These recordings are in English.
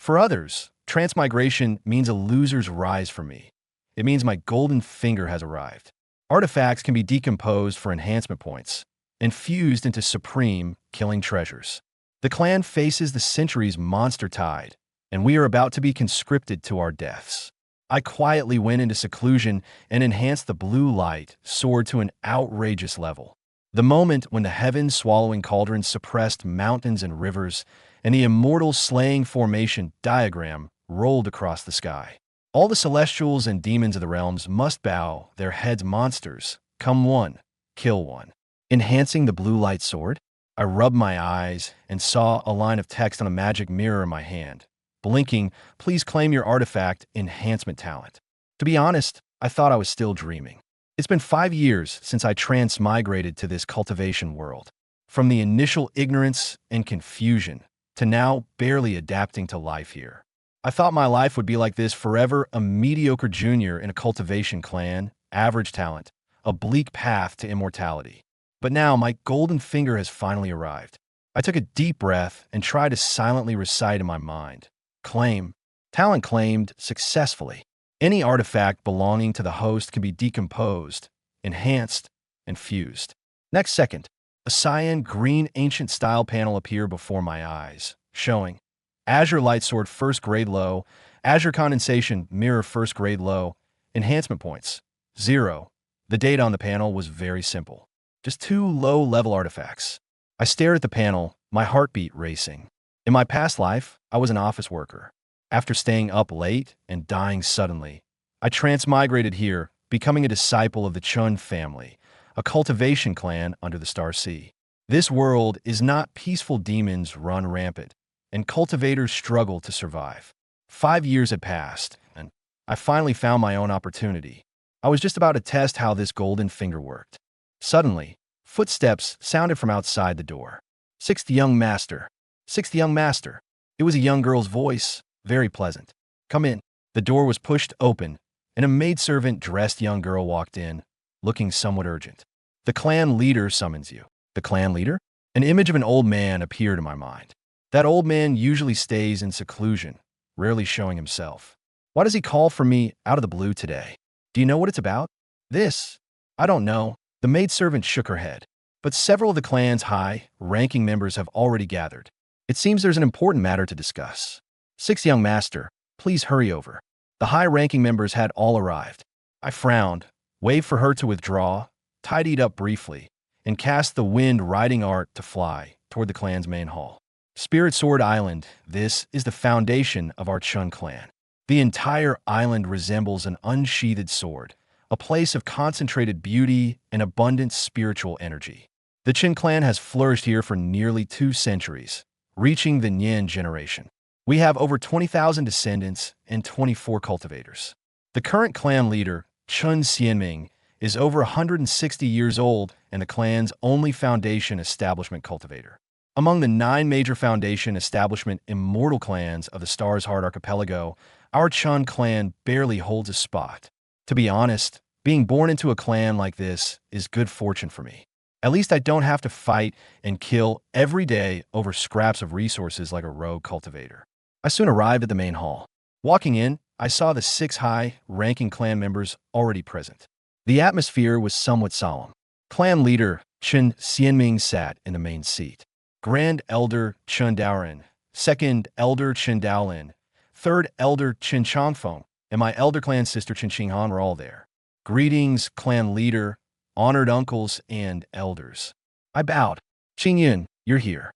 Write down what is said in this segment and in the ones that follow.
For others, transmigration means a loser's rise for me. It means my golden finger has arrived. Artifacts can be decomposed for enhancement points, infused into supreme, killing treasures. The clan faces the centuries' monster tide, and we are about to be conscripted to our deaths. I quietly went into seclusion and enhanced the blue light sword to an outrageous level. The moment when the heaven-swallowing cauldron suppressed mountains and rivers, and the immortal slaying formation diagram rolled across the sky. All the celestials and demons of the realms must bow their heads. Monsters, come one, kill one. Enhancing the blue light sword, I rubbed my eyes and saw a line of text on a magic mirror in my hand. Blinking, please claim your artifact enhancement talent. To be honest, I thought I was still dreaming. It's been 5 years since I transmigrated to this cultivation world. From the initial ignorance and confusion to now barely adapting to life here. I thought my life would be like this forever, a mediocre junior in a cultivation clan, average talent, a bleak path to immortality. But now my golden finger has finally arrived. I took a deep breath and tried to silently recite in my mind. Claim. Talent claimed successfully. Any artifact belonging to the host can be decomposed, enhanced, and fused. Next second, a cyan green ancient style panel appeared before my eyes, showing Azure Light Sword first grade low, Azure Condensation Mirror first grade low, enhancement points 0. The data on the panel was very simple. Just 2 low-level artifacts. I stared at the panel, my heartbeat racing. In my past life, I was an office worker. After staying up late and dying suddenly, I transmigrated here, becoming a disciple of the Chun family, a cultivation clan under the Star Sea. This world is not peaceful. Demons run rampant, and cultivators struggle to survive. 5 years had passed, and I finally found my own opportunity. I was just about to test how this golden finger worked. Suddenly, footsteps sounded from outside the door. Sixth young master. Sixth young master. It was a young girl's voice, very pleasant. Come in. The door was pushed open, and a maidservant-dressed young girl walked in, looking somewhat urgent. The clan leader summons you. The clan leader? An image of an old man appeared in my mind. That old man usually stays in seclusion, rarely showing himself. Why does he call for me out of the blue today? Do you know what it's about? This? I don't know. The maidservant shook her head. But several of the clan's high-ranking members have already gathered. It seems there's an important matter to discuss. Sixth young master, please hurry over. The high-ranking members had all arrived. I frowned, waved for her to withdraw, tidied up briefly, and cast the wind-riding art to fly toward the clan's main hall. Spirit Sword Island, this is the foundation of our Chun clan. The entire island resembles an unsheathed sword, a place of concentrated beauty and abundant spiritual energy. The Chun clan has flourished here for nearly 2 centuries, reaching the Nyan generation. We have over 20,000 descendants and 24 cultivators. The current clan leader, Chun Xianming, is over 160 years old and the clan's only foundation establishment cultivator. Among the 9 major foundation establishment immortal clans of the Star's Heart Archipelago, our Chun clan barely holds a spot. To be honest, being born into a clan like this is good fortune for me. At least I don't have to fight and kill every day over scraps of resources like a rogue cultivator. I soon arrived at the main hall. Walking in, I saw the 6 high-ranking clan members already present. The atmosphere was somewhat solemn. Clan leader Chun Xianming sat in the main seat. Grand Elder Chun Daoren, Second Elder Chun Daolin, Third Elder Chun Changfeng, and my elder clan sister Chun Qinghan were all there. Greetings, clan leader, honored uncles, and elders. I bowed. Qingyun, you're here.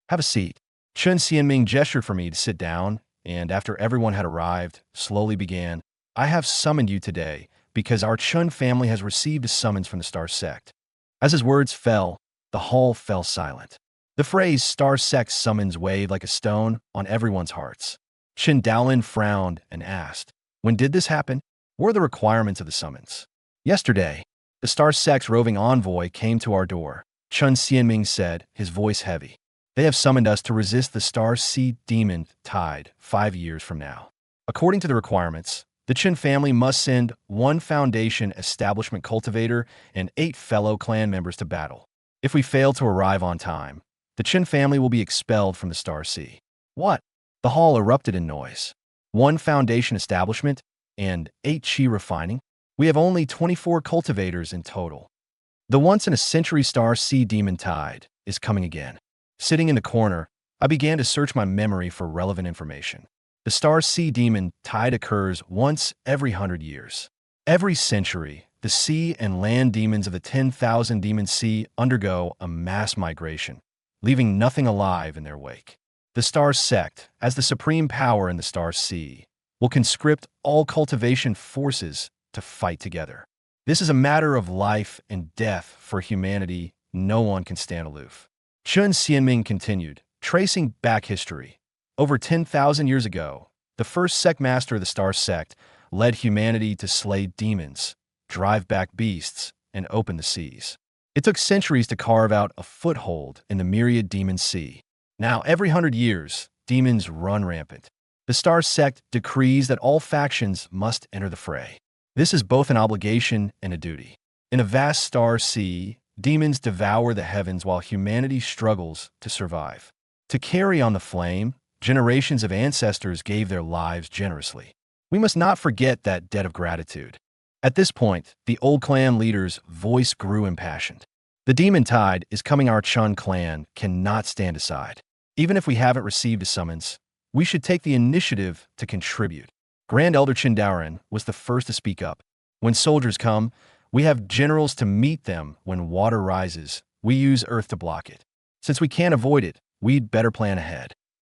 Have a seat. Chun Xianming gestured for me to sit down, and after everyone had arrived, slowly began, I have summoned you today because our Chun family has received a summons from the Star Sect. As his words fell, the hall fell silent. The phrase Star Sect summons weighed like a stone on everyone's hearts. Chun Daolin frowned and asked, when did this happen? What are the requirements of the summons? Yesterday, the Star Sect's roving envoy came to our door. Chun Xianming said, his voice heavy. They have summoned us to resist the Star Sea Demon tide 5 years from now. According to the requirements, the Chun family must send 1 foundation establishment cultivator and 8 fellow clan members to battle. If we fail to arrive on time, the Chun family will be expelled from the Star Sea. What? The hall erupted in noise. One foundation establishment and 8 chi refining. We have only 24 cultivators in total. The once-in-a-century star sea demon tide is coming again. Sitting in the corner, I began to search my memory for relevant information. The star sea demon tide occurs once every 100 years. Every century, the sea and land demons of the 10,000 demon sea undergo a mass migration, leaving nothing alive in their wake. The star sect, as the supreme power in the star sea, will conscript all cultivation forces to fight together. This is a matter of life and death for humanity. No one can stand aloof. Chun Xianming continued, tracing back history. Over 10,000 years ago, the first sect master of the star sect led humanity to slay demons, drive back beasts, and open the seas. It took centuries to carve out a foothold in the myriad demon sea. Now, every 100 years, demons run rampant. The star sect decrees that all factions must enter the fray. This is both an obligation and a duty. In a vast star sea, demons devour the heavens while humanity struggles to survive. To carry on the flame, generations of ancestors gave their lives generously. We must not forget that debt of gratitude. At this point, the old clan leader's voice grew impassioned. The demon tide is coming. Our Chun clan cannot stand aside. Even if we haven't received a summons, we should take the initiative to contribute. Grand Elder Chindaran was the first to speak up. When soldiers come, we have generals to meet them. When water rises, we use earth to block it. Since we can't avoid it, we'd better plan ahead.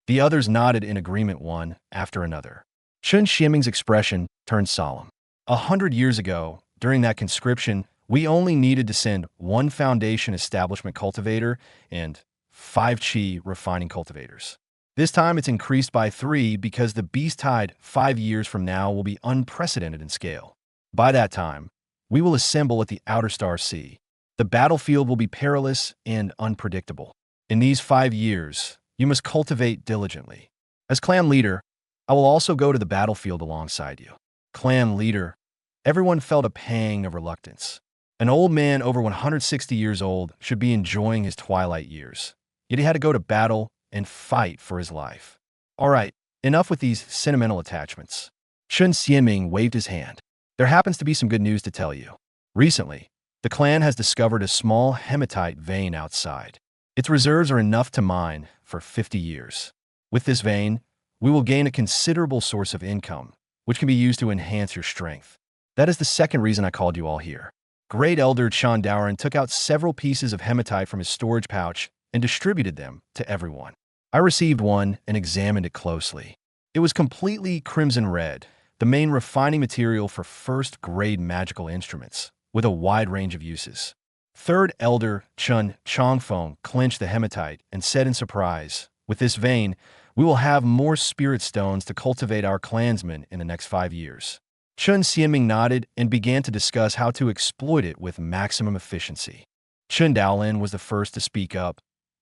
The others nodded in agreement, one after another. Chun Xianming's expression turned solemn. 100 years ago, during that conscription, we only needed to send 1 foundation establishment cultivator and 5 chi refining cultivators. This time it's increased by 3 because the beast tide 5 years from now will be unprecedented in scale. By that time, we will assemble at the outer star sea. The battlefield will be perilous and unpredictable. In these 5 years, you must cultivate diligently. As clan leader, I will also go to the battlefield alongside you. Clan leader, everyone felt a pang of reluctance. An old man over 160 years old should be enjoying his twilight years. Yet he had to go to battle and fight for his life. All right, enough with these sentimental attachments. Chun Xianming waved his hand. There happens to be some good news to tell you. Recently, the clan has discovered a small hematite vein outside. Its reserves are enough to mine for 50 years. With this vein, we will gain a considerable source of income, which can be used to enhance your strength. That is the second reason I called you all here. Great Elder Chandaran took out several pieces of hematite from his storage pouch and distributed them to everyone. I received one and examined it closely. It was completely crimson red, the main refining material for first-grade magical instruments, with a wide range of uses. Third Elder Chun Chongfeng clenched the hematite and said in surprise, "With this vein, we will have more spirit stones to cultivate our clansmen in the next 5 years." Chun Xianming nodded and began to discuss how to exploit it with maximum efficiency. Chun Daolin was the first to speak up.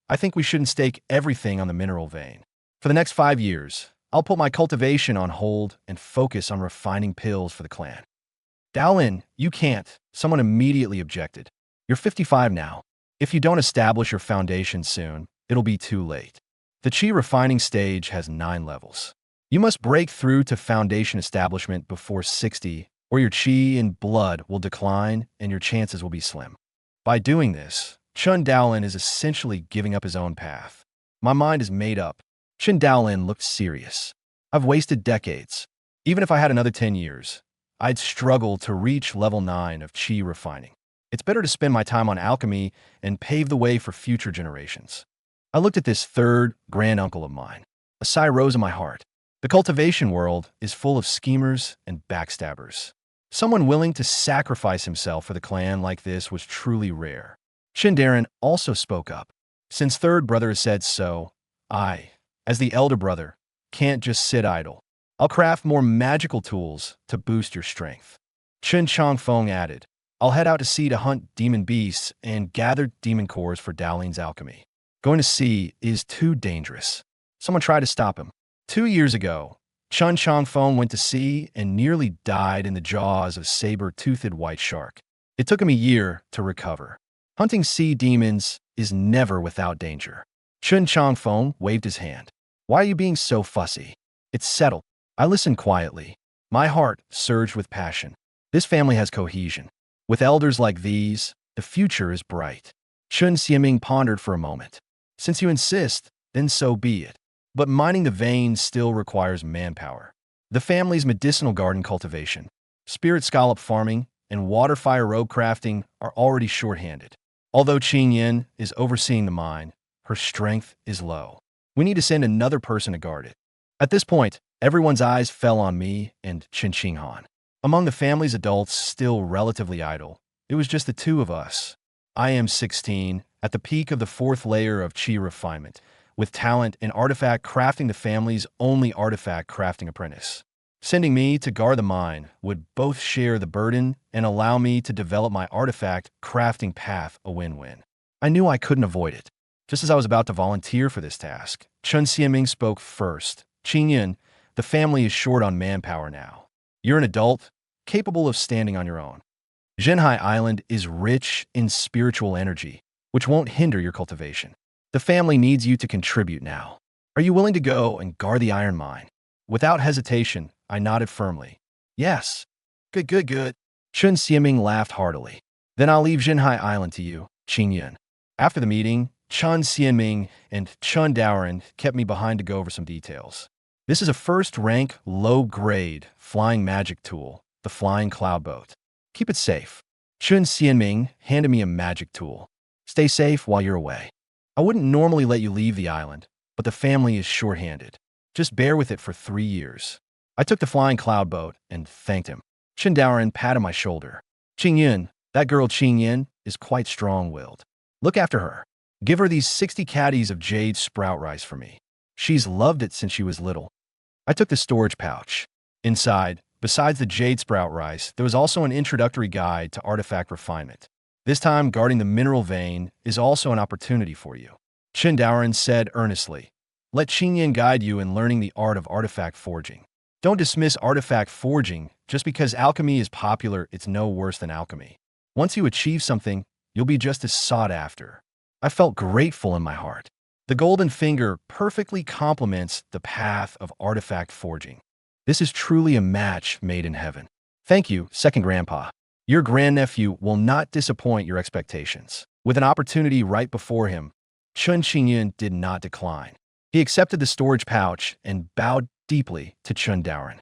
"I think we shouldn't stake everything on the mineral vein. For the next 5 years, I'll put my cultivation on hold and focus on refining pills for the clan." "Daolin, you can't," someone immediately objected. "You're 55 now. If you don't establish your foundation soon, it'll be too late. The chi refining stage has 9 levels. You must break through to foundation establishment before 60, or your chi and blood will decline and your chances will be slim. By doing this, Chun Daolin is essentially giving up his own path. My mind is made up." Chun Daolin looked serious. "I've wasted decades. Even if I had another 10 years, I'd struggle to reach level 9 of chi refining. It's better to spend my time on alchemy and pave the way for future generations." I looked at this third granduncle of mine. A sigh rose in my heart. The cultivation world is full of schemers and backstabbers. Someone willing to sacrifice himself for the clan like this was truly rare. Shindarin also spoke up. "Since third brother has said so, I, as the elder brother, can't just sit idle. I'll craft more magical tools to boost your strength." Chun Chongfeng added, "I'll head out to sea to hunt demon beasts and gather demon cores for Daolin's alchemy. Going to sea is too dangerous. Someone tried to stop him. 2 years ago, Chun Chongfeng went to sea and nearly died in the jaws of a saber-toothed white shark. It took him a year to recover. Hunting sea demons is never without danger." Chun Chongfeng waved his hand. Why are you being so fussy? It's settled. I listened quietly. My heart surged with passion. This family has cohesion. With elders like these, the future is bright. Chun Xieming pondered for a moment. Since you insist, then so be it. But mining the veins still requires manpower. The family's medicinal garden cultivation, spirit scallop farming, and water fire robe crafting are already shorthanded. Although Qing Yin is overseeing the mine, her strength is low. We need to send another person to guard it. At this point, everyone's eyes fell on me and Chen Qinghan. Among the family's adults still relatively idle, it was just the two of us. I am 16, at the peak of the fourth layer of Qi refinement, with talent in artifact crafting, the family's only artifact crafting apprentice. Sending me to guard the mine would both share the burden and allow me to develop my artifact crafting path, a win-win. I knew I couldn't avoid it. Just as I was about to volunteer for this task, Chun Xieming spoke first. Qing Yin, the family is short on manpower now. You're an adult, capable of standing on your own. Zhenhai Island is rich in spiritual energy, which won't hinder your cultivation. The family needs you to contribute now. Are you willing to go and guard the iron mine? Without hesitation, I nodded firmly. Yes. Good, good, good. Chun Xieming laughed heartily. Then I'll leave Zhenhai Island to you, Qing Yin. After the meeting, Chun Xieming and Chun Daoren kept me behind to go over some details. This is a first-rank, low-grade flying magic tool, the Flying Cloud Boat. Keep it safe. Chun Xieming handed me a magic tool. Stay safe while you're away. I wouldn't normally let you leave the island, but the family is short-handed. Just bear with it for 3 years. I took the Flying Cloud Boat and thanked him. Chen Daoren patted my shoulder. Qing Yin, that girl Qing Yin, is quite strong-willed. Look after her. Give her these 60 caddies of jade sprout rice for me. She's loved it since she was little. I took the storage pouch. Inside, besides the jade sprout rice, there was also an introductory guide to artifact refinement. This time, guarding the mineral vein is also an opportunity for you. Chen Daoren said earnestly. Let Qing Yin guide you in learning the art of artifact forging. Don't dismiss artifact forging. Just because alchemy is popular, it's no worse than alchemy. Once you achieve something, you'll be just as sought after. I felt grateful in my heart. The golden finger perfectly complements the path of artifact forging. This is truly a match made in heaven. Thank you, second grandpa. Your grandnephew will not disappoint your expectations. With an opportunity right before him, Chun Qingyin did not decline. He accepted the storage pouch and bowed deeply to Chun Daoren.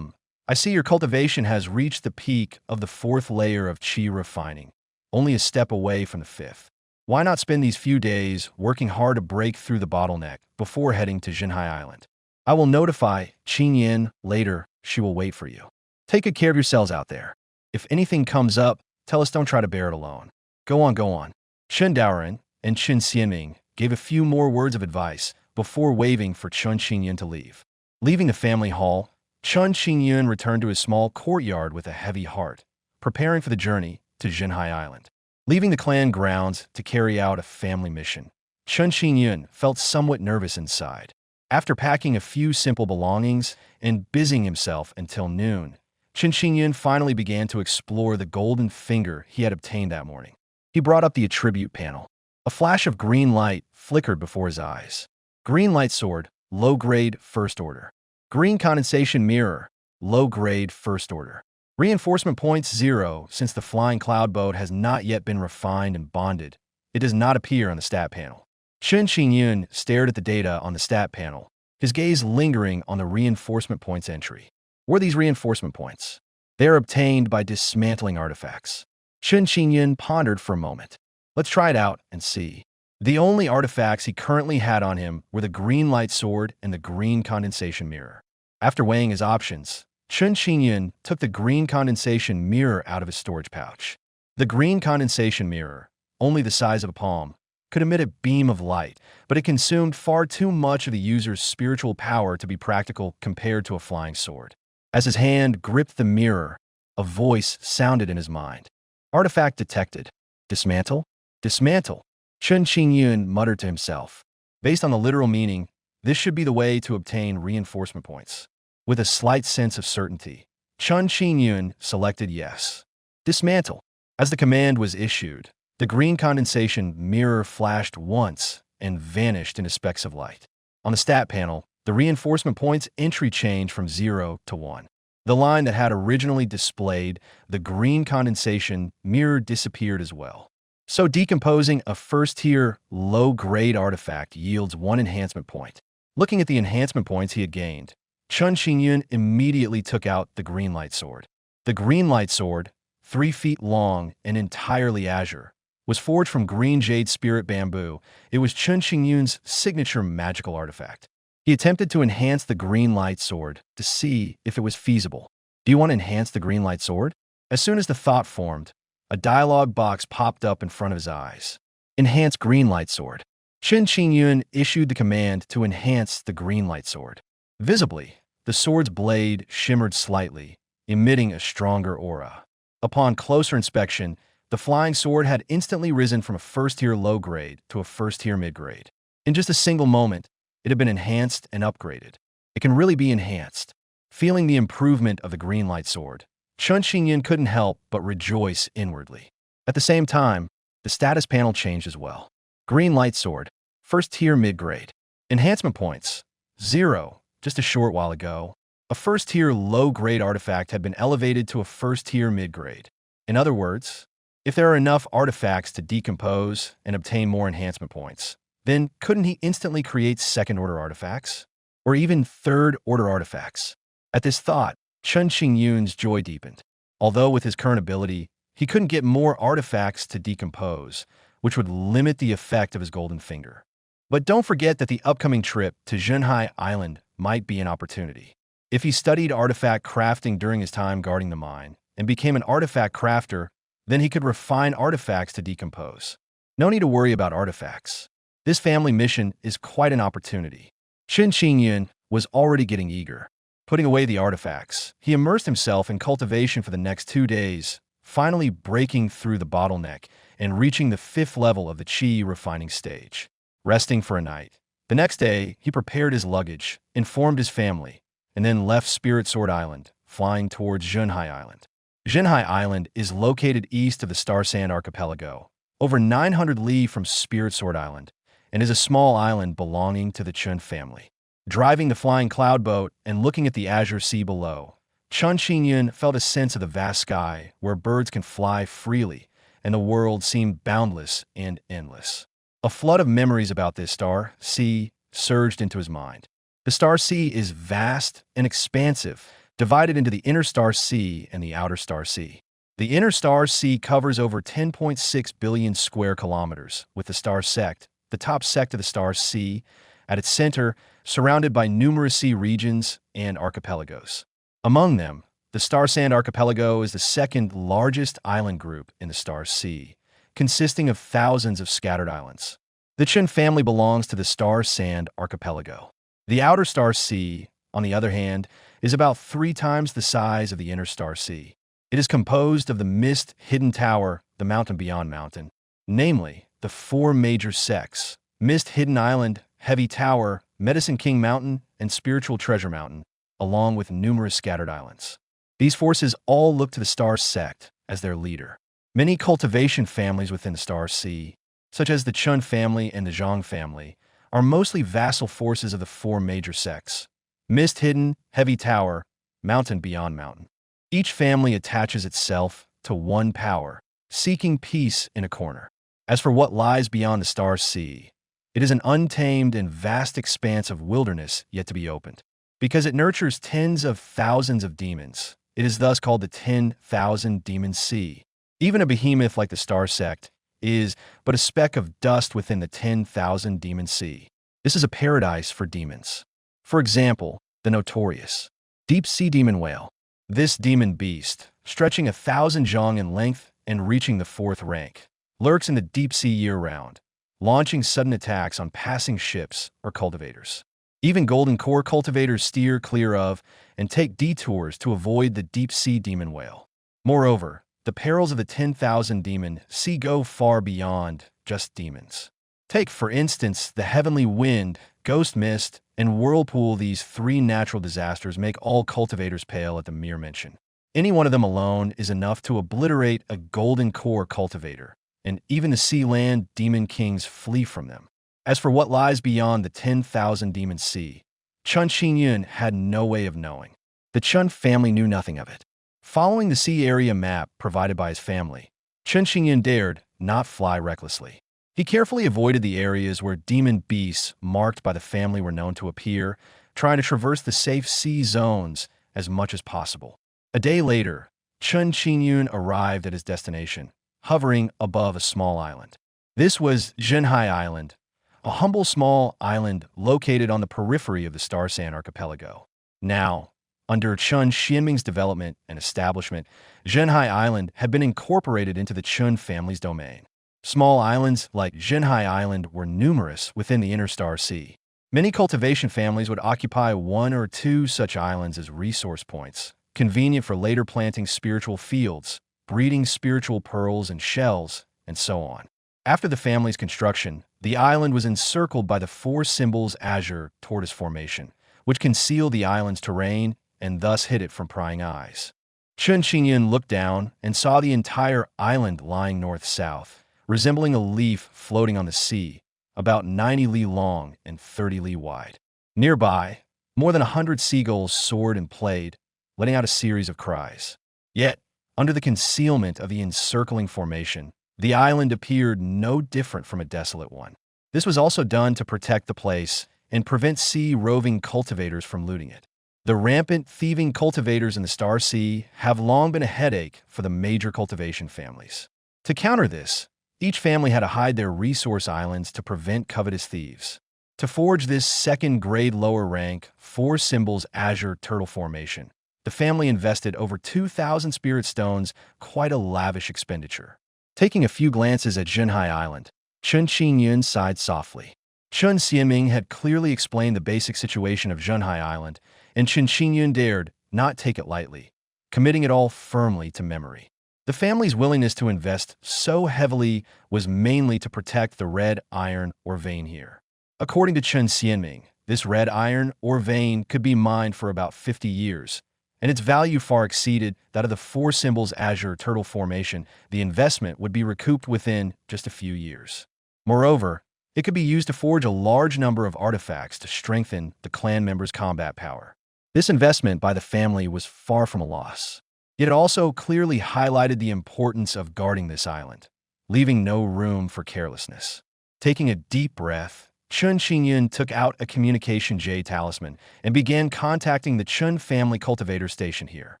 I see your cultivation has reached the peak of the fourth layer of Qi refining, only a step away from the fifth. Why not spend these few days working hard to break through the bottleneck before heading to Zhenhai Island? I will notify Qing Yin later. She will wait for you. Take good care of yourselves out there. If anything comes up, tell us don't try to bear it alone. Go on, go on. Chen Daoren and Chun Xieming gave a few more words of advice before waving for Chun Qingyin to leave. Leaving the family hall, Chun Qingyin returned to his small courtyard with a heavy heart, preparing for the journey to Zhenhai Island. Leaving the clan grounds to carry out a family mission, Chun Qingyin felt somewhat nervous inside. After packing a few simple belongings and busying himself until noon, Chun Qingyin finally began to explore the golden finger he had obtained that morning. He brought up the attribute panel. A flash of green light flickered before his eyes. Green light sword, low-grade, first order. Green condensation mirror, low-grade, first order. Reinforcement points 0. Since the Flying Cloud Boat has not yet been refined and bonded, it does not appear on the stat panel. Chun Qingyin stared at the data on the stat panel, his gaze lingering on the reinforcement points entry. What are these reinforcement points? They are obtained by dismantling artifacts. Chun Qingyin pondered for a moment. Let's try it out and see. The only artifacts he currently had on him were the green light sword and the green condensation mirror. After weighing his options, Chun Qingyin took the green condensation mirror out of his storage pouch. The green condensation mirror, only the size of a palm, could emit a beam of light, but it consumed far too much of the user's spiritual power to be practical compared to a flying sword. As his hand gripped the mirror, a voice sounded in his mind. Artifact detected. Dismantle? Dismantle. Chun Qingyin muttered to himself. Based on the literal meaning, this should be the way to obtain reinforcement points. With a slight sense of certainty, Chun Qingyin selected yes. Dismantle. As the command was issued, the green condensation mirror flashed once and vanished into specks of light. On the stat panel, the reinforcement points entry changed from 0 to 1. The line that had originally displayed the green condensation mirror disappeared as well. So decomposing a first-tier, low-grade artifact yields 1 enhancement point. Looking at the enhancement points he had gained, Chun Xingyun immediately took out the green light sword. The green light sword, 3 feet long and entirely azure, was forged from green jade spirit bamboo. It was Chun Xingyun's signature magical artifact. He attempted to enhance the green light sword to see if it was feasible. Do you want to enhance the green light sword? As soon as the thought formed, a dialogue box popped up in front of his eyes. Enhance green light sword. Chun Xingyun issued the command to enhance the green light sword. Visibly, the sword's blade shimmered slightly, emitting a stronger aura. Upon closer inspection, the flying sword had instantly risen from a first-tier low-grade to a first-tier mid-grade. In just a single moment, it had been enhanced and upgraded. It can really be enhanced. Feeling the improvement of the green light sword, Chun Xingyun couldn't help but rejoice inwardly. At the same time, the status panel changed as well. Green light sword, first-tier mid-grade. Enhancement points, 0. Just a short while ago, a first-tier low-grade artifact had been elevated to a first-tier mid-grade. In other words, if there are enough artifacts to decompose and obtain more enhancement points, then couldn't he instantly create second-order artifacts? Or even third-order artifacts? At this thought, Chun Xingyun's joy deepened. Although with his current ability, he couldn't get more artifacts to decompose, which would limit the effect of his golden finger. But don't forget that the upcoming trip to Zhenhai Island might be an opportunity. If he studied artifact crafting during his time guarding the mine and became an artifact crafter, then he could refine artifacts to decompose. No need to worry about artifacts. This family mission is quite an opportunity. Chun Xingyun was already getting eager. Putting away the artifacts, he immersed himself in cultivation for the next 2 days, finally breaking through the bottleneck and reaching the 5th level of the Qi refining stage. Resting for a night. The next day, he prepared his luggage, informed his family, and then left Spirit Sword Island, flying towards Zhenhai Island. Zhenhai Island is located east of the Star Sand Archipelago, over 900 li from Spirit Sword Island, and is a small island belonging to the Chun family. Driving the flying cloud boat and looking at the azure sea below, Chun Xingyun felt a sense of the vast sky where birds can fly freely and the world seemed boundless and endless. A flood of memories about this star sea surged into his mind. The star sea is vast and expansive, divided into the inner star sea and the outer star sea. The inner star sea covers over 10.6 billion square kilometers, with the star sect, the top sect of the star sea, at its center, surrounded by numerous sea regions and archipelagos. Among them, the Star Sand Archipelago is the second largest island group in the Star Sea, consisting of thousands of scattered islands. The Chun family belongs to the Star Sand Archipelago. The outer Star Sea, on the other hand, is about 3 times the size of the inner Star Sea. It is composed of the Mist Hidden Tower, the mountain beyond mountain, namely the 4 major sects: Mist Hidden Island, Heavy Tower, Medicine King Mountain, and Spiritual Treasure Mountain, along with numerous scattered islands. These forces all look to the Star Sect as their leader. Many cultivation families within the Star Sea, such as the Chun family and the Zhang family, are mostly vassal forces of the 4 major sects: Mist Hidden, Heavy Tower, Mountain Beyond Mountain. Each family attaches itself to one power, seeking peace in a corner. As for what lies beyond the Star Sea, it is an untamed and vast expanse of wilderness yet to be opened. Because it nurtures tens of thousands of demons, it is thus called the 10,000 Demon Sea. Even a behemoth like the Star Sect is but a speck of dust within the 10,000 Demon Sea. This is a paradise for demons. For example, the notorious deep-sea demon whale. This demon beast, stretching 1,000 zhang in length and reaching the 4th rank, lurks in the deep sea year-round, launching sudden attacks on passing ships or cultivators. Even golden core cultivators steer clear of and take detours to avoid the deep-sea demon whale. Moreover, the perils of the 10,000 Demon Sea go far beyond just demons. Take, for instance, the heavenly wind, ghost mist, and whirlpool. These 3 natural disasters make all cultivators pale at the mere mention. Any one of them alone is enough to obliterate a golden core cultivator, and even the sea-land demon kings flee from them. As for what lies beyond the 10,000 Demon Sea, Chun Xingyun had no way of knowing. The Chun family knew nothing of it. Following the sea area map provided by his family, Chun Xingyun dared not fly recklessly. He carefully avoided the areas where demon beasts marked by the family were known to appear, trying to traverse the safe sea zones as much as possible. A day later, Chun Xingyun arrived at his destination, hovering above a small island. This was Zhenhai Island, a humble small island located on the periphery of the Star Sand Archipelago. Now, under Chun Xianming's development and establishment, Zhenhai Island had been incorporated into the Chun family's domain. Small islands like Zhenhai Island were numerous within the Interstar Sea. Many cultivation families would occupy one or two such islands as resource points, convenient for later planting spiritual fields, breeding spiritual pearls and shells, and so on. After the family's construction, the island was encircled by the four symbols Azure Tortoise Formation, which concealed the island's terrain and thus hid it from prying eyes. Chun Xingyun looked down and saw the entire island lying north-south, resembling a leaf floating on the sea, about 90 li long and 30 li wide. Nearby, more than 100 seagulls soared and played, letting out a series of cries. Yet, under the concealment of the encircling formation, the island appeared no different from a desolate one. This was also done to protect the place and prevent sea-roving cultivators from looting it. The rampant thieving cultivators in the Star Sea have long been a headache for the major cultivation families. To counter this, each family had to hide their resource islands to prevent covetous thieves. To forge this second-grade lower rank, four symbols Azure Turtle Formation, the family invested over 2,000 spirit stones, quite a lavish expenditure. Taking a few glances at Zhenhai Island, Chun Xingyun sighed softly. Chun Xianming had clearly explained the basic situation of Zhenhai Island, and Chun Xingyun dared not take it lightly, committing it all firmly to memory. The family's willingness to invest so heavily was mainly to protect the red iron or vein here. According to Chun Xianming, this red iron or vein could be mined for about 50 years, and its value far exceeded that of the four symbols Azure Turtle Formation. The investment would be recouped within just a few years. Moreover, it could be used to forge a large number of artifacts to strengthen the clan members' combat power. This investment by the family was far from a loss. Yet it also clearly highlighted the importance of guarding this island, leaving no room for carelessness. Taking a deep breath, Chun Xingyun took out a communication jade talisman and began contacting the Chun family cultivator station here.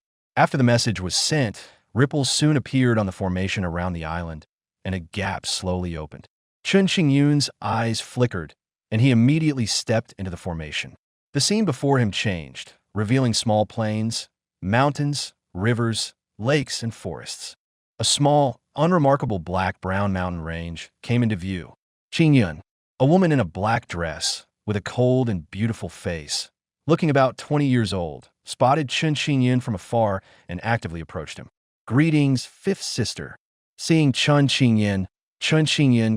After the message was sent, ripples soon appeared on the formation around the island, and a gap slowly opened. Chun Xingyun's eyes flickered, and he immediately stepped into the formation. The scene before him changed, revealing small plains, mountains, rivers, lakes, and forests. A small, unremarkable black-brown mountain range came into view. Xingyun, a woman in a black dress, with a cold and beautiful face, looking about 20 years old, spotted Chun Xingyun from afar and actively approached him. "Greetings, fifth sister." Seeing Chun Xingyun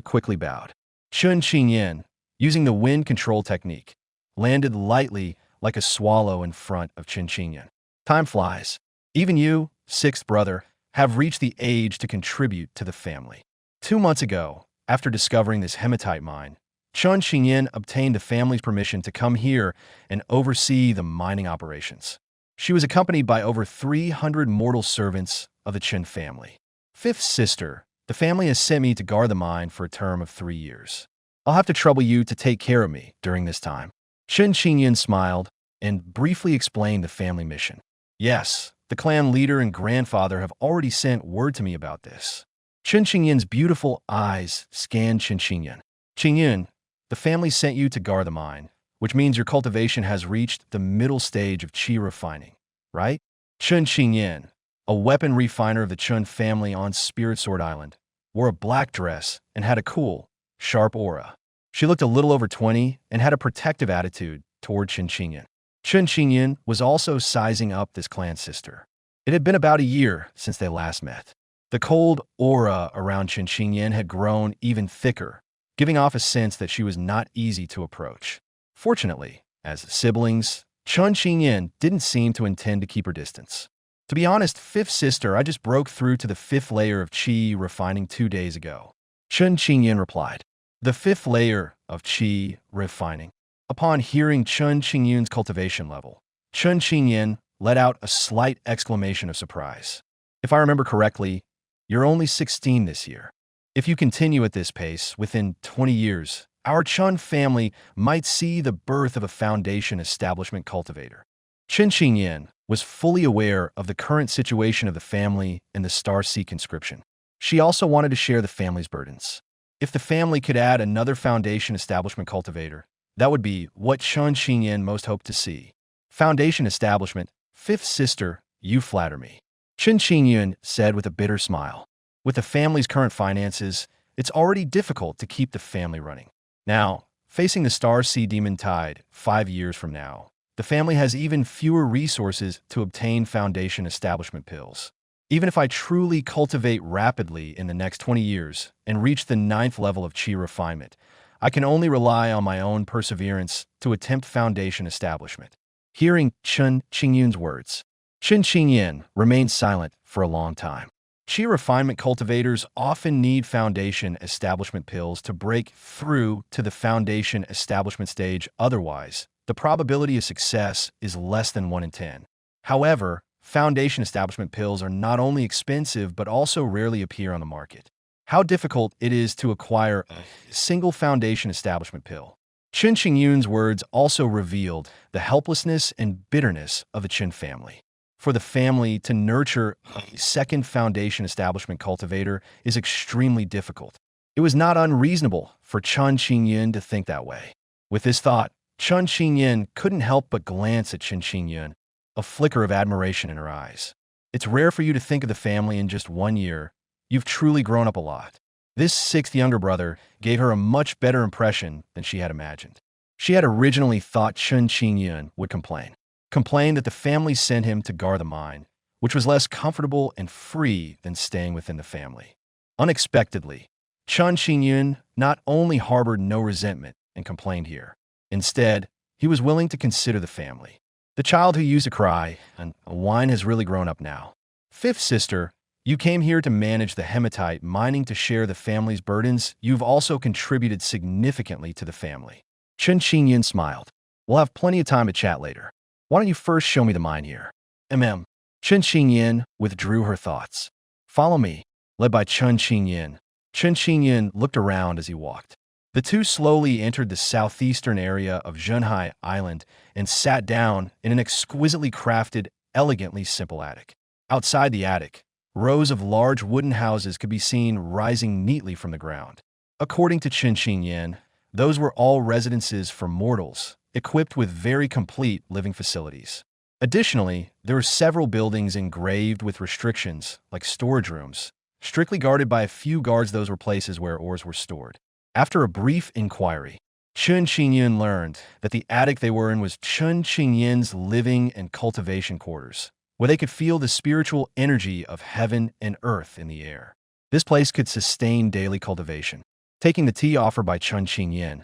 quickly bowed. Chun Xingyun, using the wind control technique, landed lightly like a swallow in front of Chun Xingyun. "Time flies. Even you, sixth brother, have reached the age to contribute to the family." 2 months ago, after discovering this hematite mine, Chun Xingyun obtained the family's permission to come here and oversee the mining operations. She was accompanied by over 300 mortal servants of the Chun family. "Fifth sister, the family has sent me to guard the mine for a term of 3 years. I'll have to trouble you to take care of me during this time." Chun Xingyun smiled and briefly explained the family mission. "Yes, the clan leader and grandfather have already sent word to me about this." Chun Xingyun's beautiful eyes scanned Chun Xingyun. "Xingyun, the family sent you to guard the mine, which means your cultivation has reached the middle stage of qi refining, right?" Chun Xingyun, a weapon refiner of the Chun family on Spirit Sword Island, wore a black dress and had a cool, sharp aura. She looked a little over 20 and had a protective attitude toward Chun Xingyun. Chun Xingyun was also sizing up this clan sister. It had been about a year since they last met. The cold aura around Chun Xingyun had grown even thicker, giving off a sense that she was not easy to approach. Fortunately, as siblings, Chun Xingyun didn't seem to intend to keep her distance. "To be honest, fifth sister, I just broke through to the 5th layer of qi refining 2 days ago," Chun Xingyun replied. The fifth layer of qi refining. Upon hearing Chun Qingyun's cultivation level, Chun Qingyun let out a slight exclamation of surprise. If I remember correctly, you're only 16 this year. If you continue at this pace, within 20 years, our Chun family might see the birth of a foundation establishment cultivator. Chun Qingyun was fully aware of the current situation of the family and the Star Sea conscription. She also wanted to share the family's burdens. If the family could add another foundation establishment cultivator, that would be what Chun Qingyun most hoped to see. Foundation establishment, fifth sister, you flatter me. Chun Qingyun said with a bitter smile. With the family's current finances, it's already difficult to keep the family running. Now, facing the Star Sea Demon Tide 5 years from now, the family has even fewer resources to obtain foundation establishment pills. Even if I truly cultivate rapidly in the next 20 years and reach the 9th level of qi refinement, I can only rely on my own perseverance to attempt foundation establishment. Hearing Chun Qingyun's words, Chun Qingyun remained silent for a long time. Qi refinement cultivators often need foundation establishment pills to break through to the foundation establishment stage. Otherwise, the probability of success is less than 1 in 10. However, foundation establishment pills are not only expensive but also rarely appear on the market. How difficult it is to acquire a single foundation establishment pill. Chun Qingyun's words also revealed the helplessness and bitterness of the Chun family. For the family to nurture a second foundation establishment cultivator is extremely difficult. It was not unreasonable for Chun Qingyun to think that way. With this thought, Chun Qingyun couldn't help but glance at Chun Qingyun, a flicker of admiration in her eyes. It's rare for you to think of the family in just 1 year. You've truly grown up a lot. This sixth younger brother gave her a much better impression than she had imagined. She had originally thought Chun Qingyun would complain that the family sent him to guard the mine, which was less comfortable and free than staying within the family. Unexpectedly, Chun Qingyun not only harbored no resentment and complained here. Instead, he was willing to consider the family. The child who used to cry and whine has really grown up now. Fifth sister, you came here to manage the hematite mining to share the family's burdens. You've also contributed significantly to the family. Chun Qingyun smiled. We'll have plenty of time to chat later. Why don't you first show me the mine here? Chun Qingyun withdrew her thoughts. Follow me, led by Chun Qingyun. Chun Qingyun looked around as he walked. The two slowly entered the southeastern area of Zhenhai Island and sat down in an exquisitely crafted, elegantly simple attic. Outside the attic, rows of large wooden houses could be seen rising neatly from the ground. According to Chun Qingyun, those were all residences for mortals, equipped with very complete living facilities. Additionally, there were several buildings engraved with restrictions, like storage rooms, strictly guarded by a few guards. Those were places where ores were stored. After a brief inquiry, Chun Qingyun learned that the attic they were in was Chun Qingyun's living and cultivation quarters, where they could feel the spiritual energy of heaven and earth in the air. This place could sustain daily cultivation. Taking the tea offered by Chun Qingyun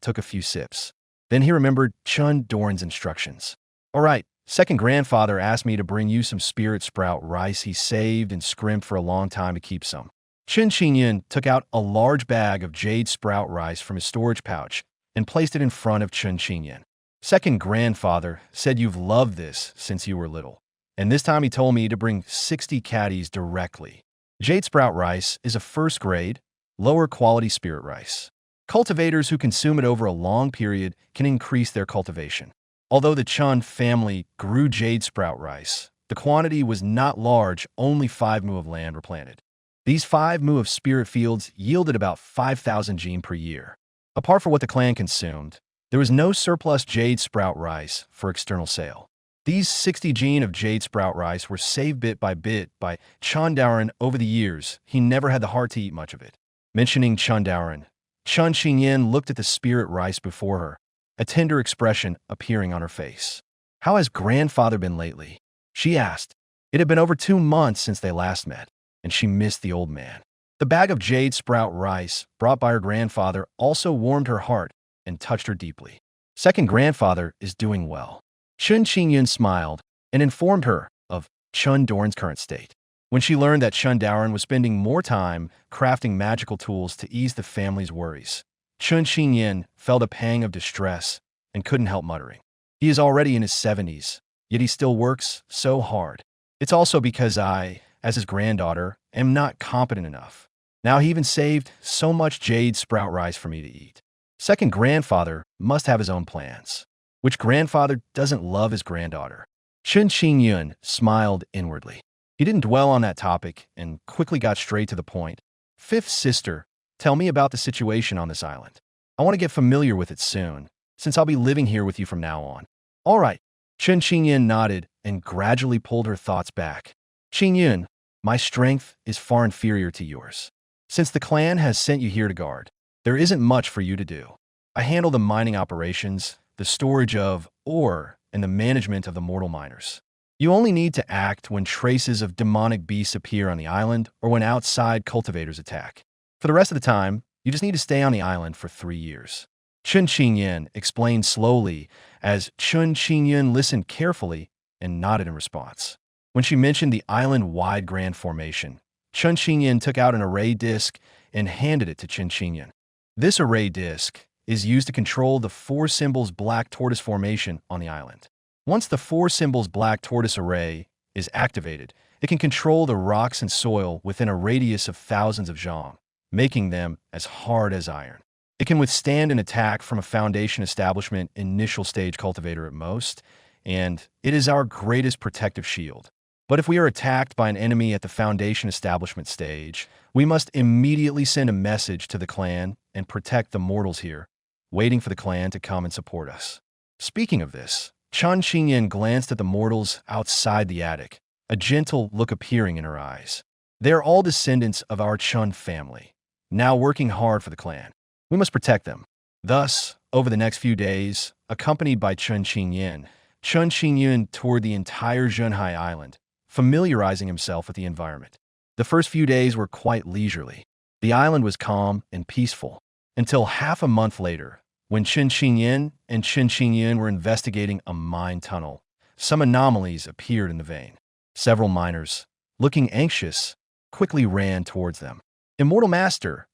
took a few sips. Then he remembered Chun Doran's instructions. All right, second grandfather asked me to bring you some spirit sprout rice he saved and scrimped for a long time to keep some. Chun Qingyun took out a large bag of jade sprout rice from his storage pouch and placed it in front of Chun Qingyun. Second grandfather said you've loved this since you were little, and this time he told me to bring 60 caddies directly. Jade sprout rice is a first-grade, lower-quality spirit rice. Cultivators who consume it over a long period can increase their cultivation. Although the Chun family grew jade sprout rice, the quantity was not large. Only 5 mu of land were planted. These 5 mu of spirit fields yielded about 5,000 gene per year. Apart from what the clan consumed, there was no surplus jade sprout rice for external sale. These 60 gene of jade sprout rice were saved bit by Chun Doran over the years. He never had the heart to eat much of it. Mentioning Chun Doran, Chun Qingyun looked at the spirit rice before her, a tender expression appearing on her face. How has grandfather been lately? She asked. It had been over 2 months since they last met, and she missed the old man. The bag of jade sprout rice brought by her grandfather also warmed her heart and touched her deeply. Second grandfather is doing well. Chun Qingyun smiled and informed her of Chun Doran's current state. when she learned that Chun Daoren was spending more time crafting magical tools to ease the family's worries. Chun Xingyin felt a pang of distress and couldn't help muttering. He is already in his 70s, yet he still works so hard. It's also because I, as his granddaughter, am not competent enough. Now he even saved so much jade sprout rice for me to eat. Second grandfather must have his own plans. Which grandfather doesn't love his granddaughter? Chun Xingyun smiled inwardly. He didn't dwell on that topic and quickly got straight to the point. Fifth sister, tell me about the situation on this island. I want to get familiar with it soon, since I'll be living here with you from now on. All right. Chun Xingyun nodded and gradually pulled her thoughts back. Xingyun, my strength is far inferior to yours. Since the clan has sent you here to guard, there isn't much for you to do. I handle the mining operations, the storage of ore, and the management of the mortal miners. You only need to act when traces of demonic beasts appear on the island or when outside cultivators attack. For the rest of the time, you just need to stay on the island for 3 years. Chun Xingyun explained slowly as Chun Xingyun listened carefully and nodded in response. When she mentioned the island-wide grand formation, Chun Xingyun took out an array disc and handed it to Chun Xingyun. This array disc is used to control the 4 symbols black tortoise formation on the island. Once the 4 symbols black tortoise array is activated, it can control the rocks and soil within a radius of thousands of zhang, making them as hard as iron. It can withstand an attack from a Foundation establishment initial stage cultivator at most, and it is our greatest protective shield. But if we are attacked by an enemy at the Foundation establishment stage, we must immediately send a message to the clan and protect the mortals here, waiting for the clan to come and support us. Speaking of this, Chun Xingyun glanced at the mortals outside the attic, a gentle look appearing in her eyes. They are all descendants of our Chun family, now working hard for the clan. We must protect them. Thus, over the next few days, accompanied by Chun Xingyun toured the entire Zhenhai Island, familiarizing himself with the environment. The first few days were quite leisurely. The island was calm and peaceful, until half a month later, when Chun Xingyun were investigating a mine tunnel. Some anomalies appeared in the vein. Several miners, looking anxious, quickly ran towards them. Immortal Master,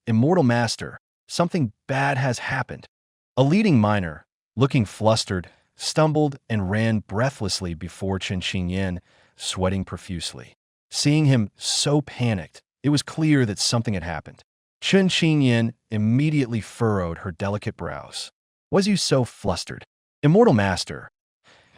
something bad has happened. A leading miner, looking flustered, stumbled and ran breathlessly before Chun Xingyun, sweating profusely. Seeing him so panicked, it was clear that something had happened. Chun Xingyun immediately furrowed her delicate brows. Was you so flustered? Immortal Master,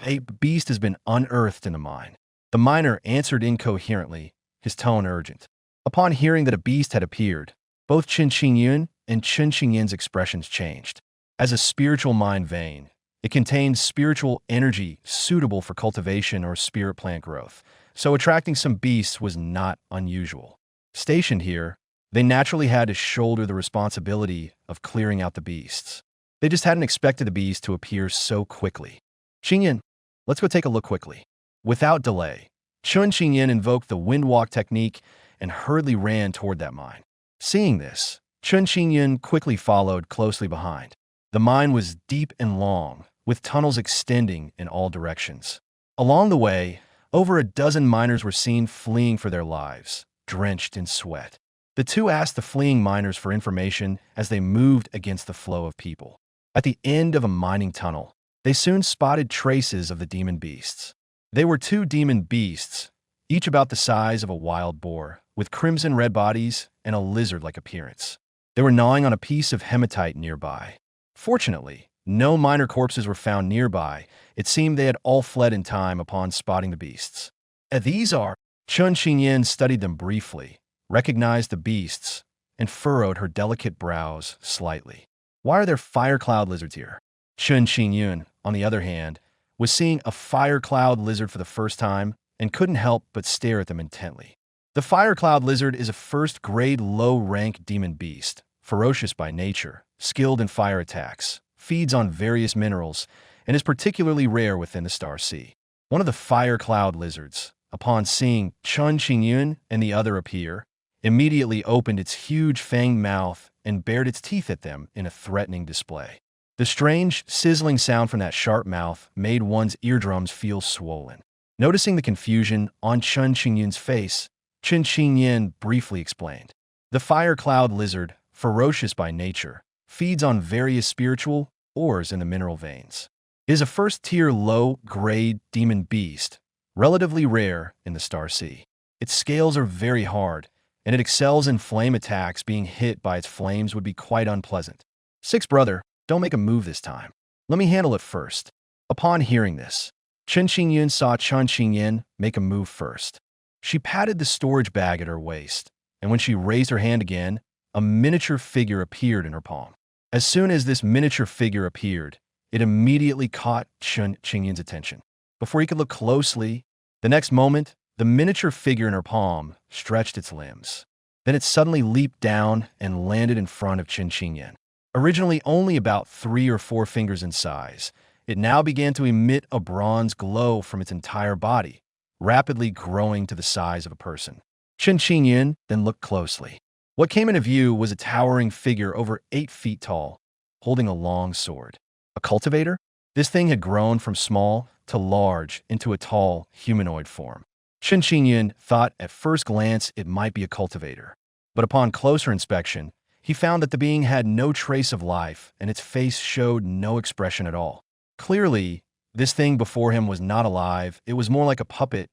a beast has been unearthed in the mine. The miner answered incoherently, his tone urgent. Upon hearing that a beast had appeared, both Chun Xingyun and Chun Xingyun's expressions changed. As a spiritual mine vein, it contains spiritual energy suitable for cultivation or spirit plant growth, so attracting some beasts was not unusual. Stationed here, they naturally had to shoulder the responsibility of clearing out the beasts. They just hadn't expected the beast to appear so quickly. Xingyun, let's go take a look quickly. Without delay, Chun Xingyun invoked the windwalk technique and hurriedly ran toward that mine. Seeing this, Chun Xingyun quickly followed closely behind. The mine was deep and long, with tunnels extending in all directions. Along the way, over a dozen miners were seen fleeing for their lives, drenched in sweat. The two asked the fleeing miners for information as they moved against the flow of people. At the end of a mining tunnel, they soon spotted traces of the demon beasts. They were 2 demon beasts, each about the size of a wild boar, with crimson-red bodies and a lizard-like appearance. They were gnawing on a piece of hematite nearby. Fortunately, no minor corpses were found nearby. It seemed they had all fled in time upon spotting the beasts. These are... Chun Xingyun studied them briefly, recognized the beasts, and furrowed her delicate brows slightly. Why are there fire cloud lizards here? Chun Xingyun, on the other hand, was seeing a fire cloud lizard for the first time and couldn't help but stare at them intently. The fire cloud lizard is a first-grade low-rank demon beast, ferocious by nature, skilled in fire attacks, feeds on various minerals, and is particularly rare within the Star Sea. One of the fire cloud lizards, upon seeing Chun Xingyun and the other appear, immediately opened its huge fanged mouth and bared its teeth at them in a threatening display. The strange, sizzling sound from that sharp mouth made one's eardrums feel swollen. Noticing the confusion on Chun Xingyun's face, Qin Qingyin briefly explained. The fire cloud lizard, ferocious by nature, feeds on various spiritual ores in the mineral veins. It is a first-tier low-grade demon beast, relatively rare in the Star Sea. Its scales are very hard, and it excels in flame attacks. Being hit by its flames would be quite unpleasant. Six brother, don't make a move this time. Let me handle it first. Upon hearing this, Qin Qingyin saw Qin Qingyin make a move first. She patted the storage bag at her waist, and when she raised her hand again, a miniature figure appeared in her palm. As soon as this miniature figure appeared, it immediately caught Qin Qingyin's attention. Before he could look closely, the next moment, the miniature figure in her palm stretched its limbs. Then it suddenly leaped down and landed in front of Qin Qingyin. Originally only about 3 or 4 fingers in size, it now began to emit a bronze glow from its entire body, rapidly growing to the size of a person. Qin Qingyin then looked closely. What came into view was a towering figure over 8 feet tall, holding a long sword. A cultivator? This thing had grown from small to large into a tall, humanoid form. Qin Qingyin thought at first glance it might be a cultivator, but upon closer inspection, he found that the being had no trace of life and its face showed no expression at all. Clearly, this thing before him was not alive. It was more like a puppet,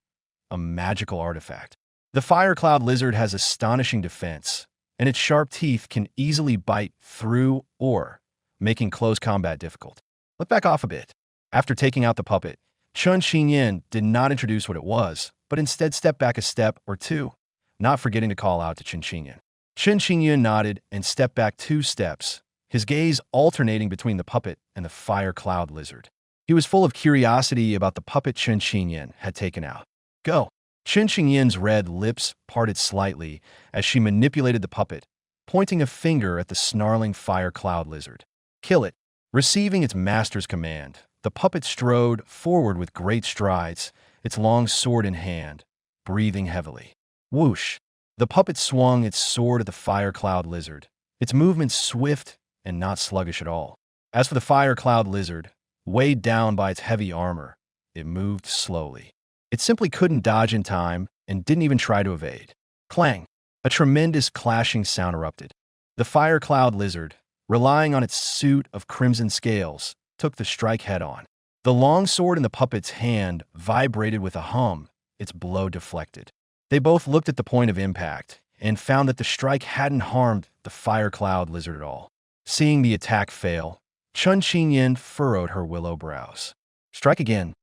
a magical artifact. The fire cloud lizard has astonishing defense, and its sharp teeth can easily bite through or making close combat difficult. Let's back off a bit. After taking out the puppet, Qin Qingyin did not introduce what it was, but instead stepped back a step or two, not forgetting to call out to Qin Qingyin. Qin Qingyin nodded and stepped back 2 steps, his gaze alternating between the puppet and the fire cloud lizard. He was full of curiosity about the puppet Qin Qingyin had taken out. Go! Qin Qingyin's red lips parted slightly as she manipulated the puppet, pointing a finger at the snarling fire cloud lizard. Kill it! Receiving its master's command, the puppet strode forward with great strides, its long sword in hand, breathing heavily. Whoosh! The puppet swung its sword at the fire cloud lizard, its movements swift and not sluggish at all. As for the fire cloud lizard, weighed down by its heavy armor, it moved slowly. It simply couldn't dodge in time and didn't even try to evade. Clang! A tremendous clashing sound erupted. The fire cloud lizard, relying on its suit of crimson scales, took the strike head-on. The long sword in the puppet's hand vibrated with a hum, its blow deflected. They both looked at the point of impact and found that the strike hadn't harmed the fire cloud lizard at all. Seeing the attack fail, Qin Qingyin furrowed her willow brows. Strike again.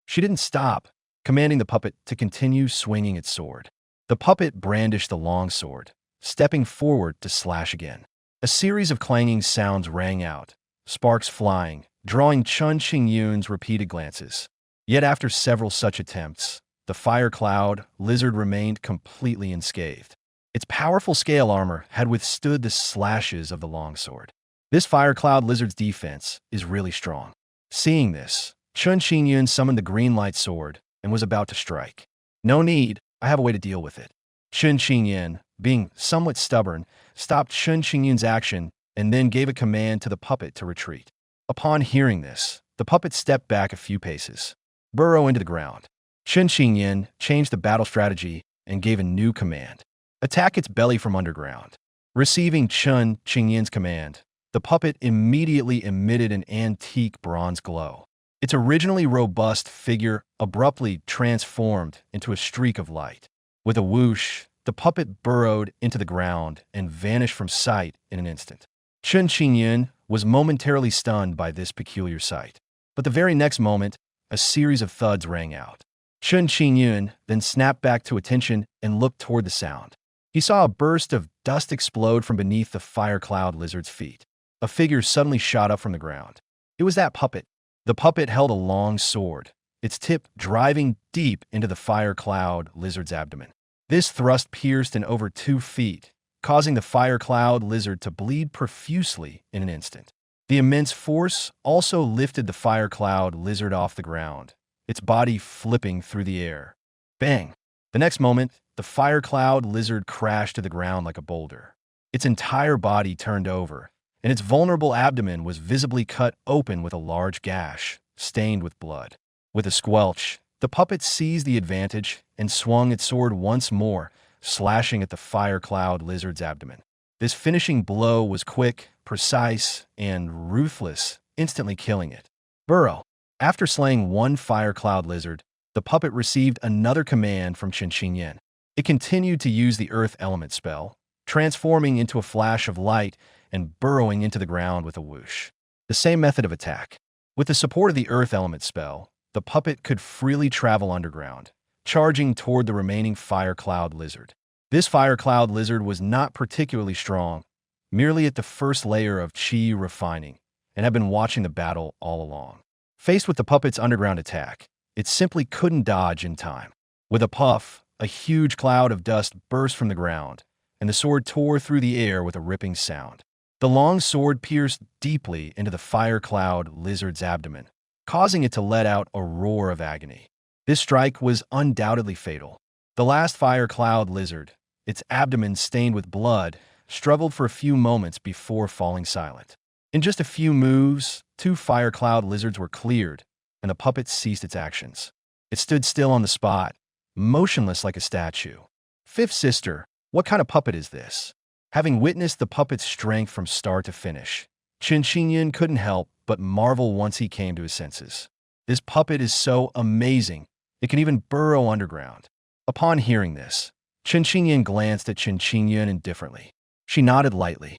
She didn't stop, commanding the puppet to continue swinging its sword. The puppet brandished the long sword, stepping forward to slash again. A series of clanging sounds rang out, sparks flying, drawing Qin Qingyun's repeated glances. Yet after several such attempts, the fire cloud lizard remained completely unscathed. Its powerful scale armor had withstood the slashes of the longsword. This fire cloud lizard's defense is really strong. Seeing this, Qin Qingyun summoned the green light sword and was about to strike. No need, I have a way to deal with it. Qin Qingyin, being somewhat stubborn, stopped Qin Qingyun's action and then gave a command to the puppet to retreat. Upon hearing this, the puppet stepped back a few paces, burrow into the ground. Qin Qingyin changed the battle strategy and gave a new command. Attack its belly from underground. Receiving Qin Qingyin's command, the puppet immediately emitted an antique bronze glow. Its originally robust figure abruptly transformed into a streak of light. With a whoosh, the puppet burrowed into the ground and vanished from sight in an instant. Qin Qingyin was momentarily stunned by this peculiar sight. But the very next moment, a series of thuds rang out. Qin Qingyun then snapped back to attention and looked toward the sound. He saw a burst of dust explode from beneath the fire cloud lizard's feet. A figure suddenly shot up from the ground. It was that puppet. The puppet held a long sword, its tip driving deep into the fire cloud lizard's abdomen. This thrust pierced in over 2 feet, causing the fire cloud lizard to bleed profusely in an instant. The immense force also lifted the fire cloud lizard off the ground, its body flipping through the air. Bang! The next moment, the fire cloud lizard crashed to the ground like a boulder. Its entire body turned over, and its vulnerable abdomen was visibly cut open with a large gash, stained with blood. With a squelch, the puppet seized the advantage and swung its sword once more, slashing at the fire cloud lizard's abdomen. This finishing blow was quick, precise, and ruthless, instantly killing it. Burrow. After slaying one fire cloud lizard, the puppet received another command from Qin Yin. It continued to use the earth element spell, transforming into a flash of light and burrowing into the ground with a whoosh. The same method of attack. With the support of the earth element spell, the puppet could freely travel underground, charging toward the remaining fire cloud lizard. This fire cloud lizard was not particularly strong, merely at the first layer of qi refining, and had been watching the battle all along. Faced with the puppet's underground attack, it simply couldn't dodge in time. With a puff, a huge cloud of dust burst from the ground, and the sword tore through the air with a ripping sound. The long sword pierced deeply into the fire cloud lizard's abdomen, causing it to let out a roar of agony. This strike was undoubtedly fatal. The last fire cloud lizard, its abdomen stained with blood, struggled for a few moments before falling silent. In just a few moves, 2 fire cloud lizards were cleared, and the puppet ceased its actions. It stood still on the spot, motionless like a statue. Fifth sister, what kind of puppet is this? Having witnessed the puppet's strength from start to finish, Qin Yin couldn't help but marvel once he came to his senses. This puppet is so amazing, it can even burrow underground. Upon hearing this, Qin Yin glanced at Qin Yin indifferently. She nodded lightly.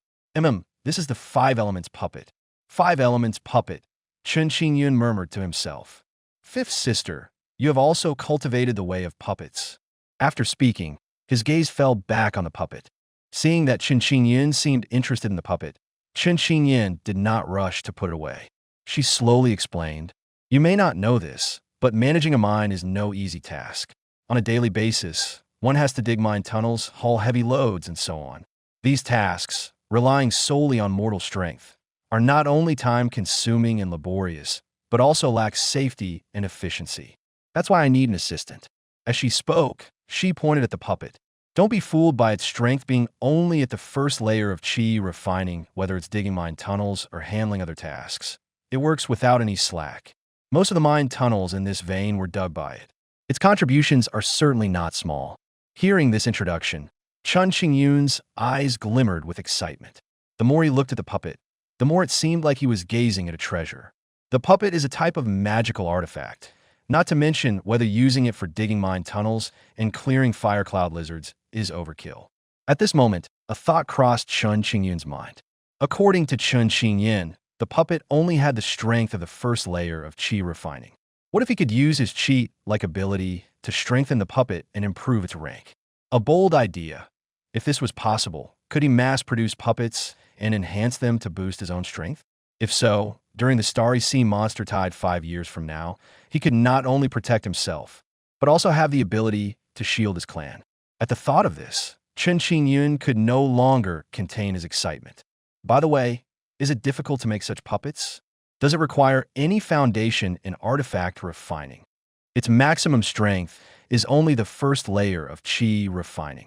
This is the 5 elements puppet. 5 elements puppet, Qin Yin murmured to himself. Fifth sister, you have also cultivated the way of puppets. After speaking, his gaze fell back on the puppet. Seeing that Qin Yin seemed interested in the puppet, Qin Yin did not rush to put it away. She slowly explained, you may not know this, but managing a mine is no easy task. On a daily basis, one has to dig mine tunnels, haul heavy loads, and so on. These tasks, relying solely on mortal strength, are not only time-consuming and laborious, but also lack safety and efficiency. That's why I need an assistant. As she spoke, she pointed at the puppet. Don't be fooled by its strength being only at the first layer of qi refining, whether it's digging mine tunnels or handling other tasks. It works without any slack. Most of the mine tunnels in this vein were dug by it. Its contributions are certainly not small. Hearing this introduction, Qin Yin's eyes glimmered with excitement. The more he looked at the puppet, the more it seemed like he was gazing at a treasure. The puppet is a type of magical artifact, not to mention whether using it for digging mine tunnels and clearing fire cloud lizards is overkill. At this moment, a thought crossed Qin Yin's mind. According to Qin Yin, the puppet only had the strength of the first layer of qi refining. What if he could use his qi-like ability to strengthen the puppet and improve its rank? A bold idea. If this was possible, could he mass-produce puppets and enhance them to boost his own strength? If so, during the Starry Sea Monster Tide 5 years from now, he could not only protect himself, but also have the ability to shield his clan. At the thought of this, Qin Yin could no longer contain his excitement. By the way, is it difficult to make such puppets? Does it require any foundation in artifact refining? Its maximum strength is only the first layer of qi refining.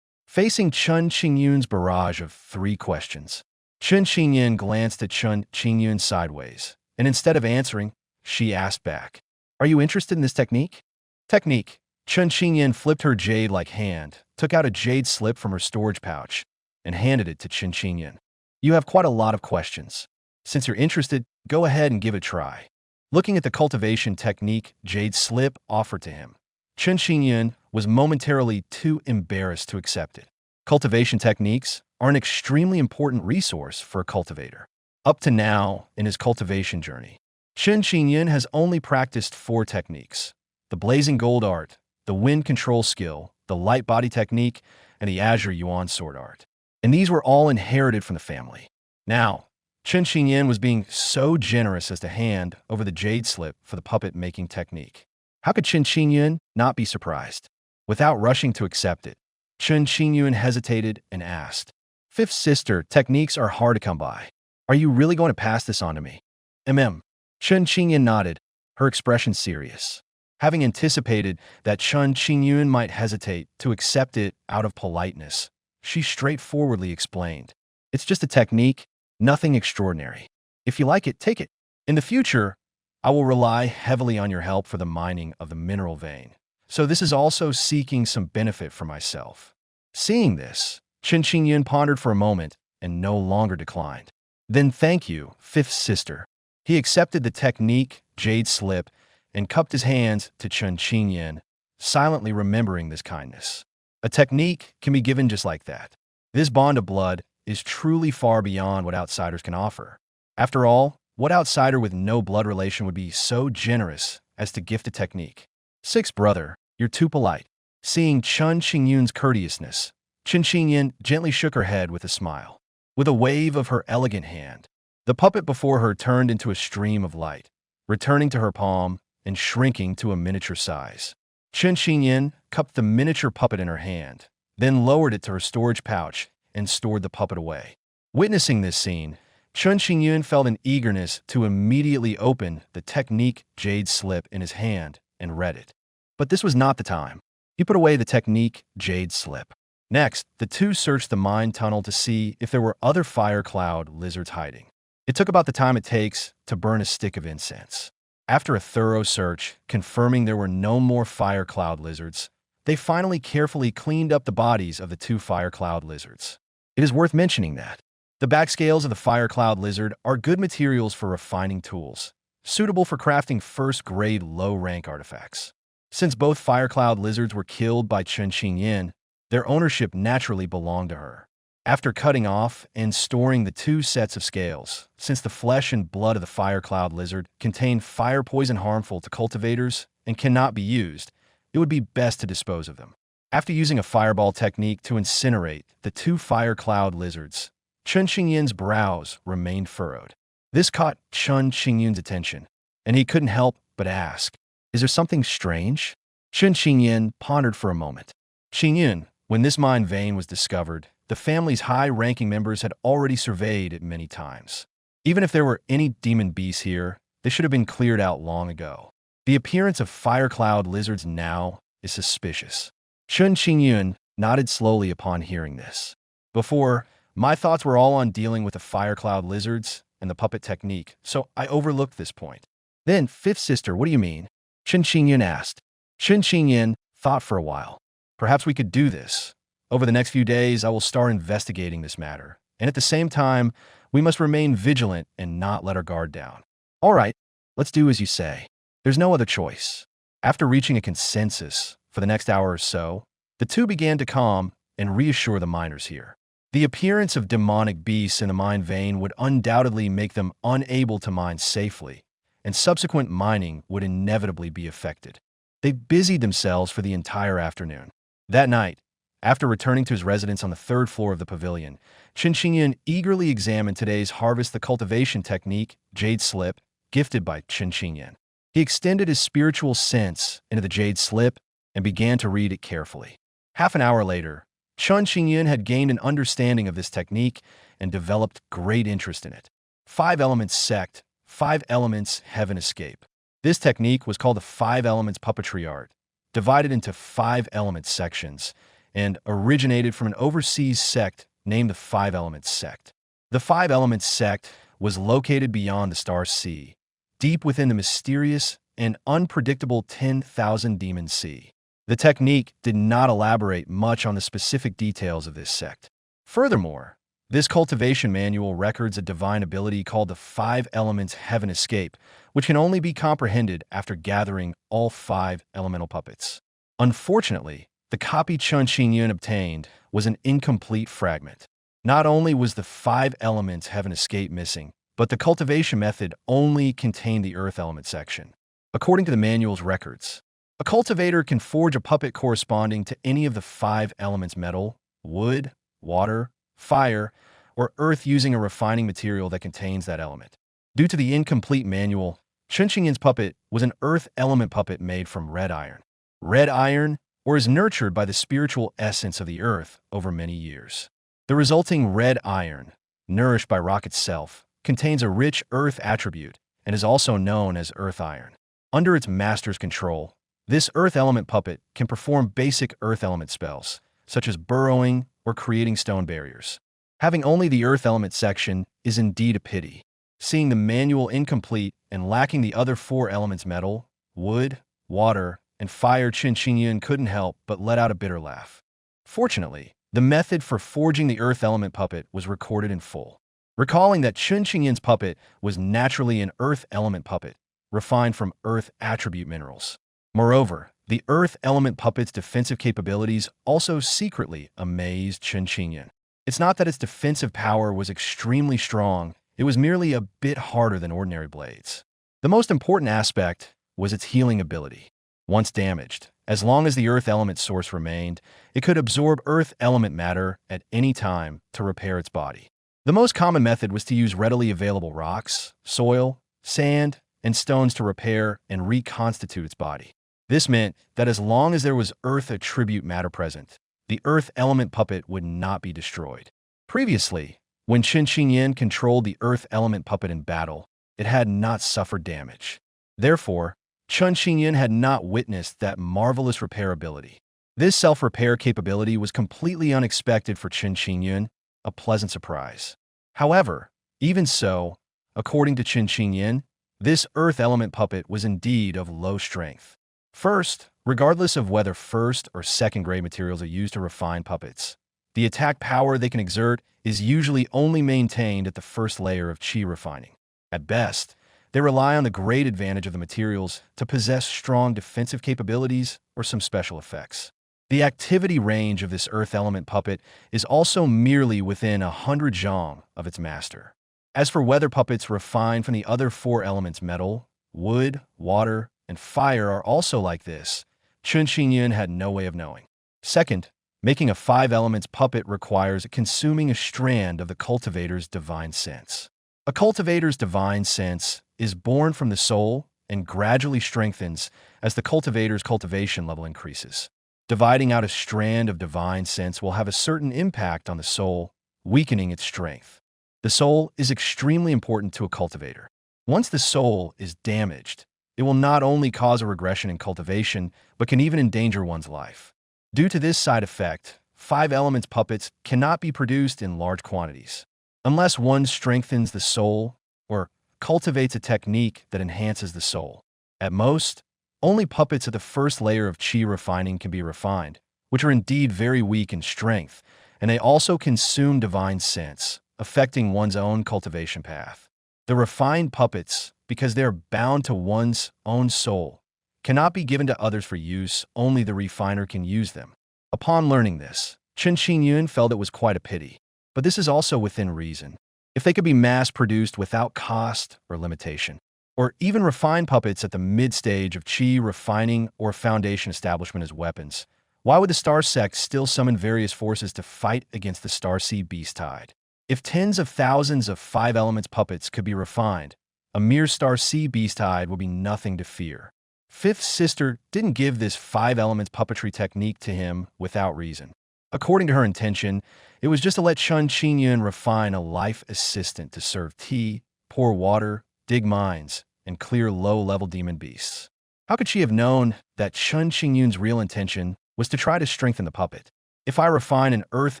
Facing Qin Yin's barrage of 3 questions, Qin Yin glanced at Qin Yin sideways, and instead of answering, she asked back, are you interested in this technique? Technique. Qin Yin flipped her jade-like hand, took out a jade slip from her storage pouch, and handed it to Qin Yin. You have quite a lot of questions. Since you're interested, go ahead and give it a try. Looking at the cultivation technique jade slip offered to him, Qin Yin was momentarily too embarrassed to accept it. Cultivation techniques are an extremely important resource for a cultivator. Up to now, in his cultivation journey, Qin Yin has only practiced 4 techniques: the blazing gold art, the wind control skill, the light body technique, and the azure yuan sword art. And these were all inherited from the family. Now, Qin Yin was being so generous as to hand over the jade slip for the puppet-making technique. How could Qin Yin not be surprised? Without rushing to accept it, Qin Yin hesitated and asked, Fifth sister, techniques are hard to come by. Are you really going to pass this on to me? Qin Yin nodded, her expression serious. Having anticipated that Qin Yin might hesitate to accept it out of politeness, she straightforwardly explained, it's just a technique, nothing extraordinary. If you like it, take it. In the future, I will rely heavily on your help for the mining of the mineral vein. So this is also seeking some benefit for myself. Seeing this, Chen Qingyun pondered for a moment and no longer declined. Then thank you, fifth sister. He accepted the technique, jade slip, and cupped his hands to Chen Qingyun, silently remembering this kindness. A technique can be given just like that. This bond of blood is truly far beyond what outsiders can offer. After all, what outsider with no blood relation would be so generous as to gift a technique? Sixth brother, you're too polite. Seeing Chen Qingyun's courteousness, Chen Qingyun gently shook her head with a smile. With a wave of her elegant hand, the puppet before her turned into a stream of light, returning to her palm and shrinking to a miniature size. Chen Qingyun cupped the miniature puppet in her hand, then lowered it to her storage pouch and stored the puppet away. Witnessing this scene, Chen Qingyun felt an eagerness to immediately open the technique jade slip in his hand and read it. But this was not the time. He put away the technique jade slip. Next, the two searched the mine tunnel to see if there were other fire cloud lizards hiding. It took about the time it takes to burn a stick of incense. After a thorough search, confirming there were no more fire cloud lizards, they finally carefully cleaned up the bodies of the two fire cloud lizards. It is worth mentioning that the back scales of the fire cloud lizard are good materials for refining tools, suitable for crafting first-grade low-rank artifacts. Since both fire cloud lizards were killed by Chen Qingyun, their ownership naturally belonged to her. After cutting off and storing the two sets of scales, since the flesh and blood of the fire cloud lizard contain fire poison harmful to cultivators and cannot be used, it would be best to dispose of them. After using a fireball technique to incinerate the two fire cloud lizards, Chen Qingyun's brows remained furrowed. This caught Chen Qingyun's attention, and he couldn't help but ask, "Is there something strange?" Chen Qingyun pondered for a moment. Qingyun, when this mine vein was discovered, the family's high-ranking members had already surveyed it many times. Even if there were any demon beasts here, they should have been cleared out long ago. The appearance of fire cloud lizards now is suspicious. Chen Qingyun nodded slowly upon hearing this. Before, my thoughts were all on dealing with the fire cloud lizards and the puppet technique, so I overlooked this point. Then, fifth sister, what do you mean? Chen Qingyun asked. Chen Qingyun thought for a while. Perhaps we could do this. Over the next few days, I will start investigating this matter. And at the same time, we must remain vigilant and not let our guard down. All right, let's do as you say. There's no other choice. After reaching a consensus for the next hour or so, the two began to calm and reassure the miners here. The appearance of demonic beasts in the mine vein would undoubtedly make them unable to mine safely, and subsequent mining would inevitably be affected. They busied themselves for the entire afternoon. That night, after returning to his residence on the third floor of the pavilion, Chen Qingyun eagerly examined today's harvest the cultivation technique, jade slip, gifted by Chen Qingyun. He extended his spiritual sense into the jade slip and began to read it carefully. Half an hour later, Chen Qingyun had gained an understanding of this technique and developed great interest in it. 5 elements sect, 5 elements heaven escape. This technique was called the 5 elements puppetry art, divided into 5 elements sections, and originated from an overseas sect named the 5 Elements Sect. The 5 Elements Sect was located beyond the star sea, deep within the mysterious and unpredictable 10,000 Demon Sea. The technique did not elaborate much on the specific details of this sect. Furthermore, this cultivation manual records a divine ability called the 5 Elements Heaven Escape, which can only be comprehended after gathering all 5 elemental puppets. Unfortunately, the copy Chen Qingyun obtained was an incomplete fragment. Not only was the 5 Elements Heaven Escape missing, but the cultivation method only contained the Earth Element section. According to the manual's records, a cultivator can forge a puppet corresponding to any of the 5 elements metal, wood, water, fire, or earth using a refining material that contains that element. Due to the incomplete manual, Chen Qingyun's puppet was an earth element puppet made from red iron. Red iron or is nurtured by the spiritual essence of the earth over many years. The resulting red iron, nourished by rock itself, contains a rich earth attribute and is also known as earth iron. Under its master's control, this earth element puppet can perform basic earth element spells, such as burrowing or creating stone barriers. Having only the earth element section is indeed a pity. Seeing the manual incomplete and lacking the other 4 elements metal, wood, water, and fire, Chen Qingyun couldn't help but let out a bitter laugh. Fortunately, The method for forging the earth element puppet was recorded in full, recalling that Chun Qingyun's puppet was naturally an earth element puppet, refined from earth attribute minerals. Moreover, the earth element puppet's defensive capabilities also secretly amazed Chun Qingyun. It's not that its defensive power was extremely strong, it was merely a bit harder than ordinary blades. The most important aspect was its healing ability. Once damaged, as long as the earth element source remained, it could absorb earth element matter at any time to repair its body. The most common method was to use readily available rocks, soil, sand, and stones to repair and reconstitute its body. This meant that as long as there was earth attribute matter present, the earth element puppet would not be destroyed. Previously, when Chun Qingyun controlled the earth element puppet in battle, it had not suffered damage. Therefore, Chun Qingyun had not witnessed that marvelous repair ability. This self-repair capability was completely unexpected for Chun Qingyun, a pleasant surprise. However, even so, according to Chun Qingyun, this earth element puppet was indeed of low strength. First, regardless of whether first or second-grade materials are used to refine puppets, the attack power they can exert is usually only maintained at the first layer of qi refining. At best, they rely on the great advantage of the materials to possess strong defensive capabilities or some special effects. The activity range of this earth element puppet is also merely within 100 zhang of its master. As for whether puppets refined from the other four elements metal, wood, water, and fire are also like this, Chun Qingyun had no way of knowing. Second, making a 5 elements puppet requires consuming a strand of the cultivator's divine sense. A cultivator's divine sense is born from the soul and gradually strengthens as the cultivator's cultivation level increases. Dividing out a strand of divine sense will have a certain impact on the soul, weakening its strength. The soul is extremely important to a cultivator. Once the soul is damaged, it will not only cause a regression in cultivation, but can even endanger one's life. Due to this side effect, 5 elements puppets cannot be produced in large quantities. Unless one strengthens the soul or cultivates a technique that enhances the soul. At most, only puppets at the first layer of qi refining can be refined, which are indeed very weak in strength, and they also consume divine sense, affecting one's own cultivation path. The refined puppets, because they are bound to one's own soul, cannot be given to others for use, only the refiner can use them. Upon learning this, Chun Qingyun felt it was quite a pity, but this is also within reason. If they could be mass-produced without cost or limitation, or even refine puppets at the mid-stage of qi refining or foundation establishment as weapons, why would the Star Sect still summon various forces to fight against the Star Sea Beast Tide? If tens of thousands of 5 elements puppets could be refined, a mere Star Sea Beast Tide would be nothing to fear. Fifth Sister didn't give this 5 elements puppetry technique to him without reason. According to her intention, it was just to let Chun Qingyun refine a life assistant to serve tea, pour water, dig mines, and clear low-level demon beasts. How could she have known that Chun Qingyun's real intention was to try to strengthen the puppet? If I refine an earth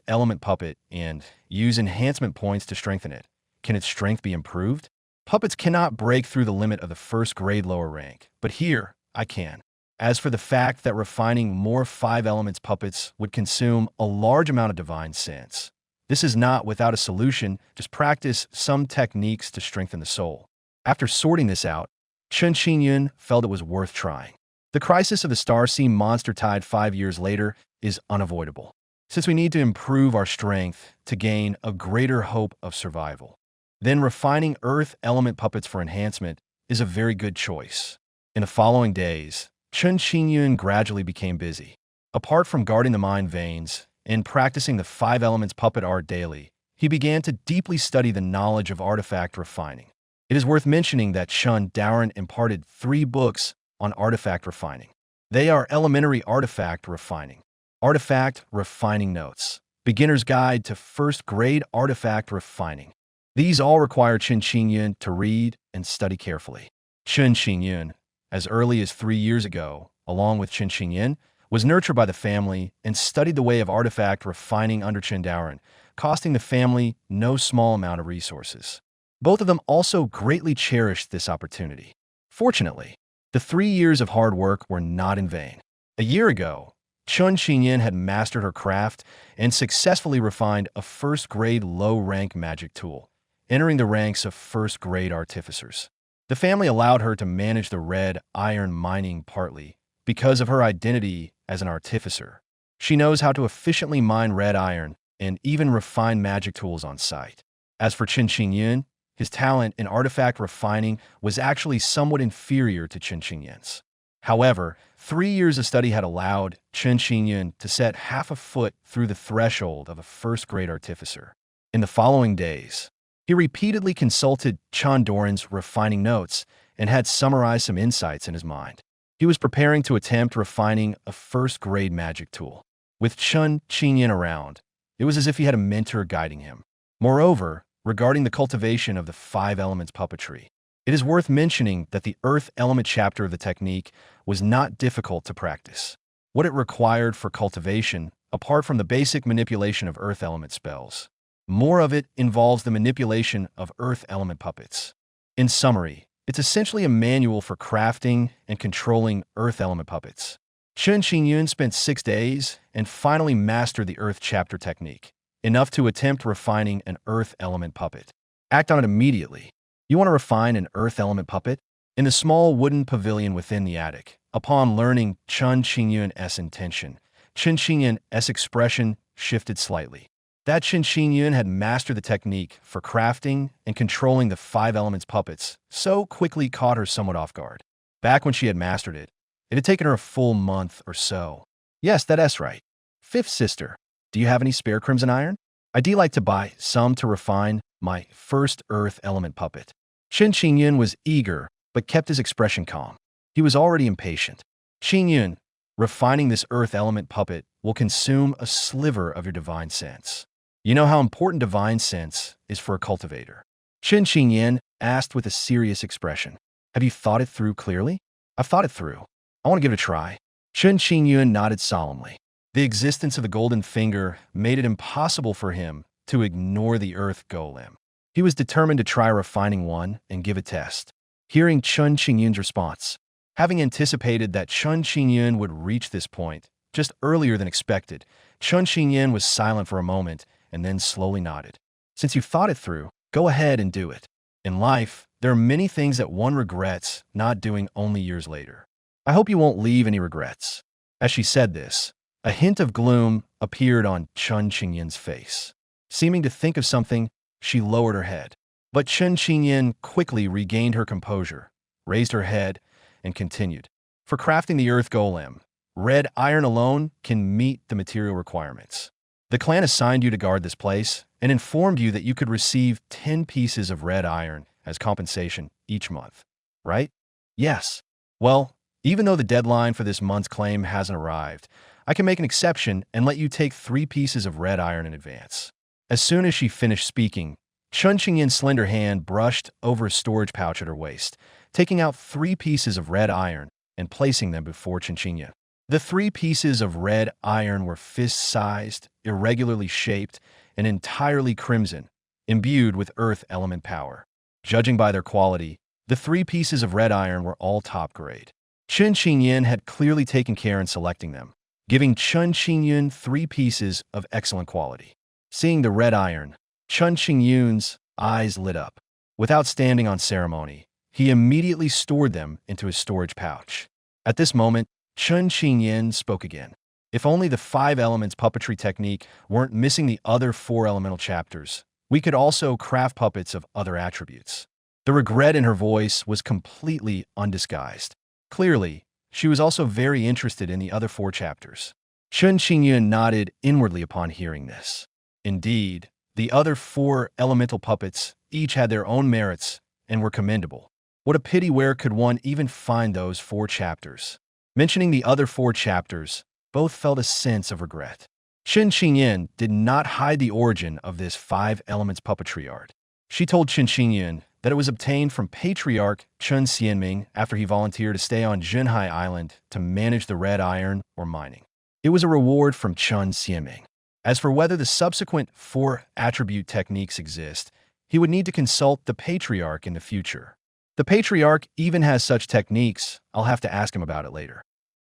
element puppet and use enhancement points to strengthen it, can its strength be improved? Puppets cannot break through the limit of the first grade lower rank, but here, I can. As for the fact that refining more 5 elements puppets would consume a large amount of divine sense, this is not without a solution, just practice some techniques to strengthen the soul. After sorting this out, Chun Qingyun felt it was worth trying. The crisis of the Star Sea Monster Tide 5 years later is unavoidable, since we need to improve our strength to gain a greater hope of survival. Then refining earth element puppets for enhancement is a very good choice. In the following days, Chun Qingyun gradually became busy. Apart from guarding the mind veins and practicing the 5 elements puppet art daily, he began to deeply study the knowledge of artifact refining. It is worth mentioning that Chun Daoren imparted 3 books on artifact refining. They are Elementary Artifact Refining, Artifact Refining Notes, Beginner's Guide to First Grade Artifact Refining. These all require Chun Qingyun to read and study carefully. Chun Qingyun, as early as 3 years ago, along with Chun Qingyun, was nurtured by the family and studied the way of artifact refining under Chun Daoren, costing the family no small amount of resources. Both of them also greatly cherished this opportunity. Fortunately, the 3 years of hard work were not in vain. A year ago, Chun Xinyan had mastered her craft and successfully refined a first-grade low-rank magic tool, entering the ranks of first-grade artificers. The family allowed her to manage the red iron mining partly because of her identity as an artificer. She knows how to efficiently mine red iron and even refine magic tools on site. As for Qin Xingyun, his talent in artifact refining was actually somewhat inferior to Qin Xinyan's. However, 3 years of study had allowed Qin Xingyun to set half a foot through the threshold of a first-grade artificer. In the following days, he repeatedly consulted Chan Doran's refining notes and had summarized some insights in his mind. He was preparing to attempt refining a first-grade magic tool. With Chun Xinyan around, it was as if he had a mentor guiding him. Moreover, regarding the cultivation of the 5 elements puppetry, it is worth mentioning that the earth element chapter of the technique was not difficult to practice. What it required for cultivation, apart from the basic manipulation of earth element spells, more of it involves the manipulation of earth element puppets. In summary, it's essentially a manual for crafting and controlling earth element puppets. Chun Xingyun spent 6 days and finally mastered the earth chapter technique, enough to attempt refining an earth element puppet. Act on it immediately. You want to refine an earth element puppet? In the small wooden pavilion within the attic, upon learning Chun Xingyun's intention, Qin Xinyan's expression shifted slightly. That Qin Xingyun had mastered the technique for crafting and controlling the 5 elements puppets so quickly caught her somewhat off guard. Back when she had mastered it, it had taken her a full month or so. Yes, that's right. 5th sister, do you have any spare crimson iron? I'd like to buy some to refine my first earth element puppet. Qin Xingyun was eager, but kept his expression calm. He was already impatient. Xingyun, refining this earth element puppet will consume a sliver of your divine sense. You know how important divine sense is for a cultivator. Qin Xinyan asked with a serious expression. Have you thought it through clearly? I've thought it through. I want to give it a try. Qin Xinyan nodded solemnly. The existence of the golden finger made it impossible for him to ignore the earth golem. He was determined to try refining one and give a test. Hearing Chun Xingyun's response, having anticipated that Chun Xingyun would reach this point just earlier than expected, Chun Xingyun was silent for a moment and then slowly nodded. Since you've thought it through, go ahead and do it. In life, there are many things that one regrets not doing only years later. I hope you won't leave any regrets. As she said this, a hint of gloom appeared on Chun Xinyan's face. Seeming to think of something, she lowered her head. But Chun Xinyan quickly regained her composure, raised her head, and continued. For crafting the earth golem, red iron alone can meet the material requirements. The clan assigned you to guard this place and informed you that you could receive 10 pieces of red iron as compensation each month, right? Yes. Well, even though the deadline for this month's claim hasn't arrived, I can make an exception and let you take 3 pieces of red iron in advance. As soon as she finished speaking, Chun Xinyan's slender hand brushed over a storage pouch at her waist, taking out 3 pieces of red iron and placing them before Qin Xinyan. The 3 pieces of red iron were fist-sized, irregularly shaped, and entirely crimson, imbued with earth element power. Judging by their quality, the 3 pieces of red iron were all top grade. Qin Xinyan had clearly taken care in selecting them, giving Chun Xinyan 3 pieces of excellent quality. Seeing the red iron, Chun Xinyan's eyes lit up. Without standing on ceremony, he immediately stored them into his storage pouch. At this moment, Chun Xinyan spoke again. If only the 5 elements puppetry technique weren't missing the other 4 elemental chapters, we could also craft puppets of other attributes. The regret in her voice was completely undisguised. Clearly, she was also very interested in the other 4 chapters. Chun Xinyan nodded inwardly upon hearing this. Indeed, the other 4 elemental puppets each had their own merits and were commendable. What a pity, where could one even find those 4 chapters? Mentioning the other 4 chapters, both felt a sense of regret. Qin Xinyan did not hide the origin of this 5 elements puppetry art. She told Qin Xinyan that it was obtained from Patriarch Chun Xianming after he volunteered to stay on Zhenhai Island to manage the red iron or mining. It was a reward from Chun Xianming. As for whether the subsequent 4 attribute techniques exist, he would need to consult the Patriarch in the future. The Patriarch even has such techniques. I'll have to ask him about it later.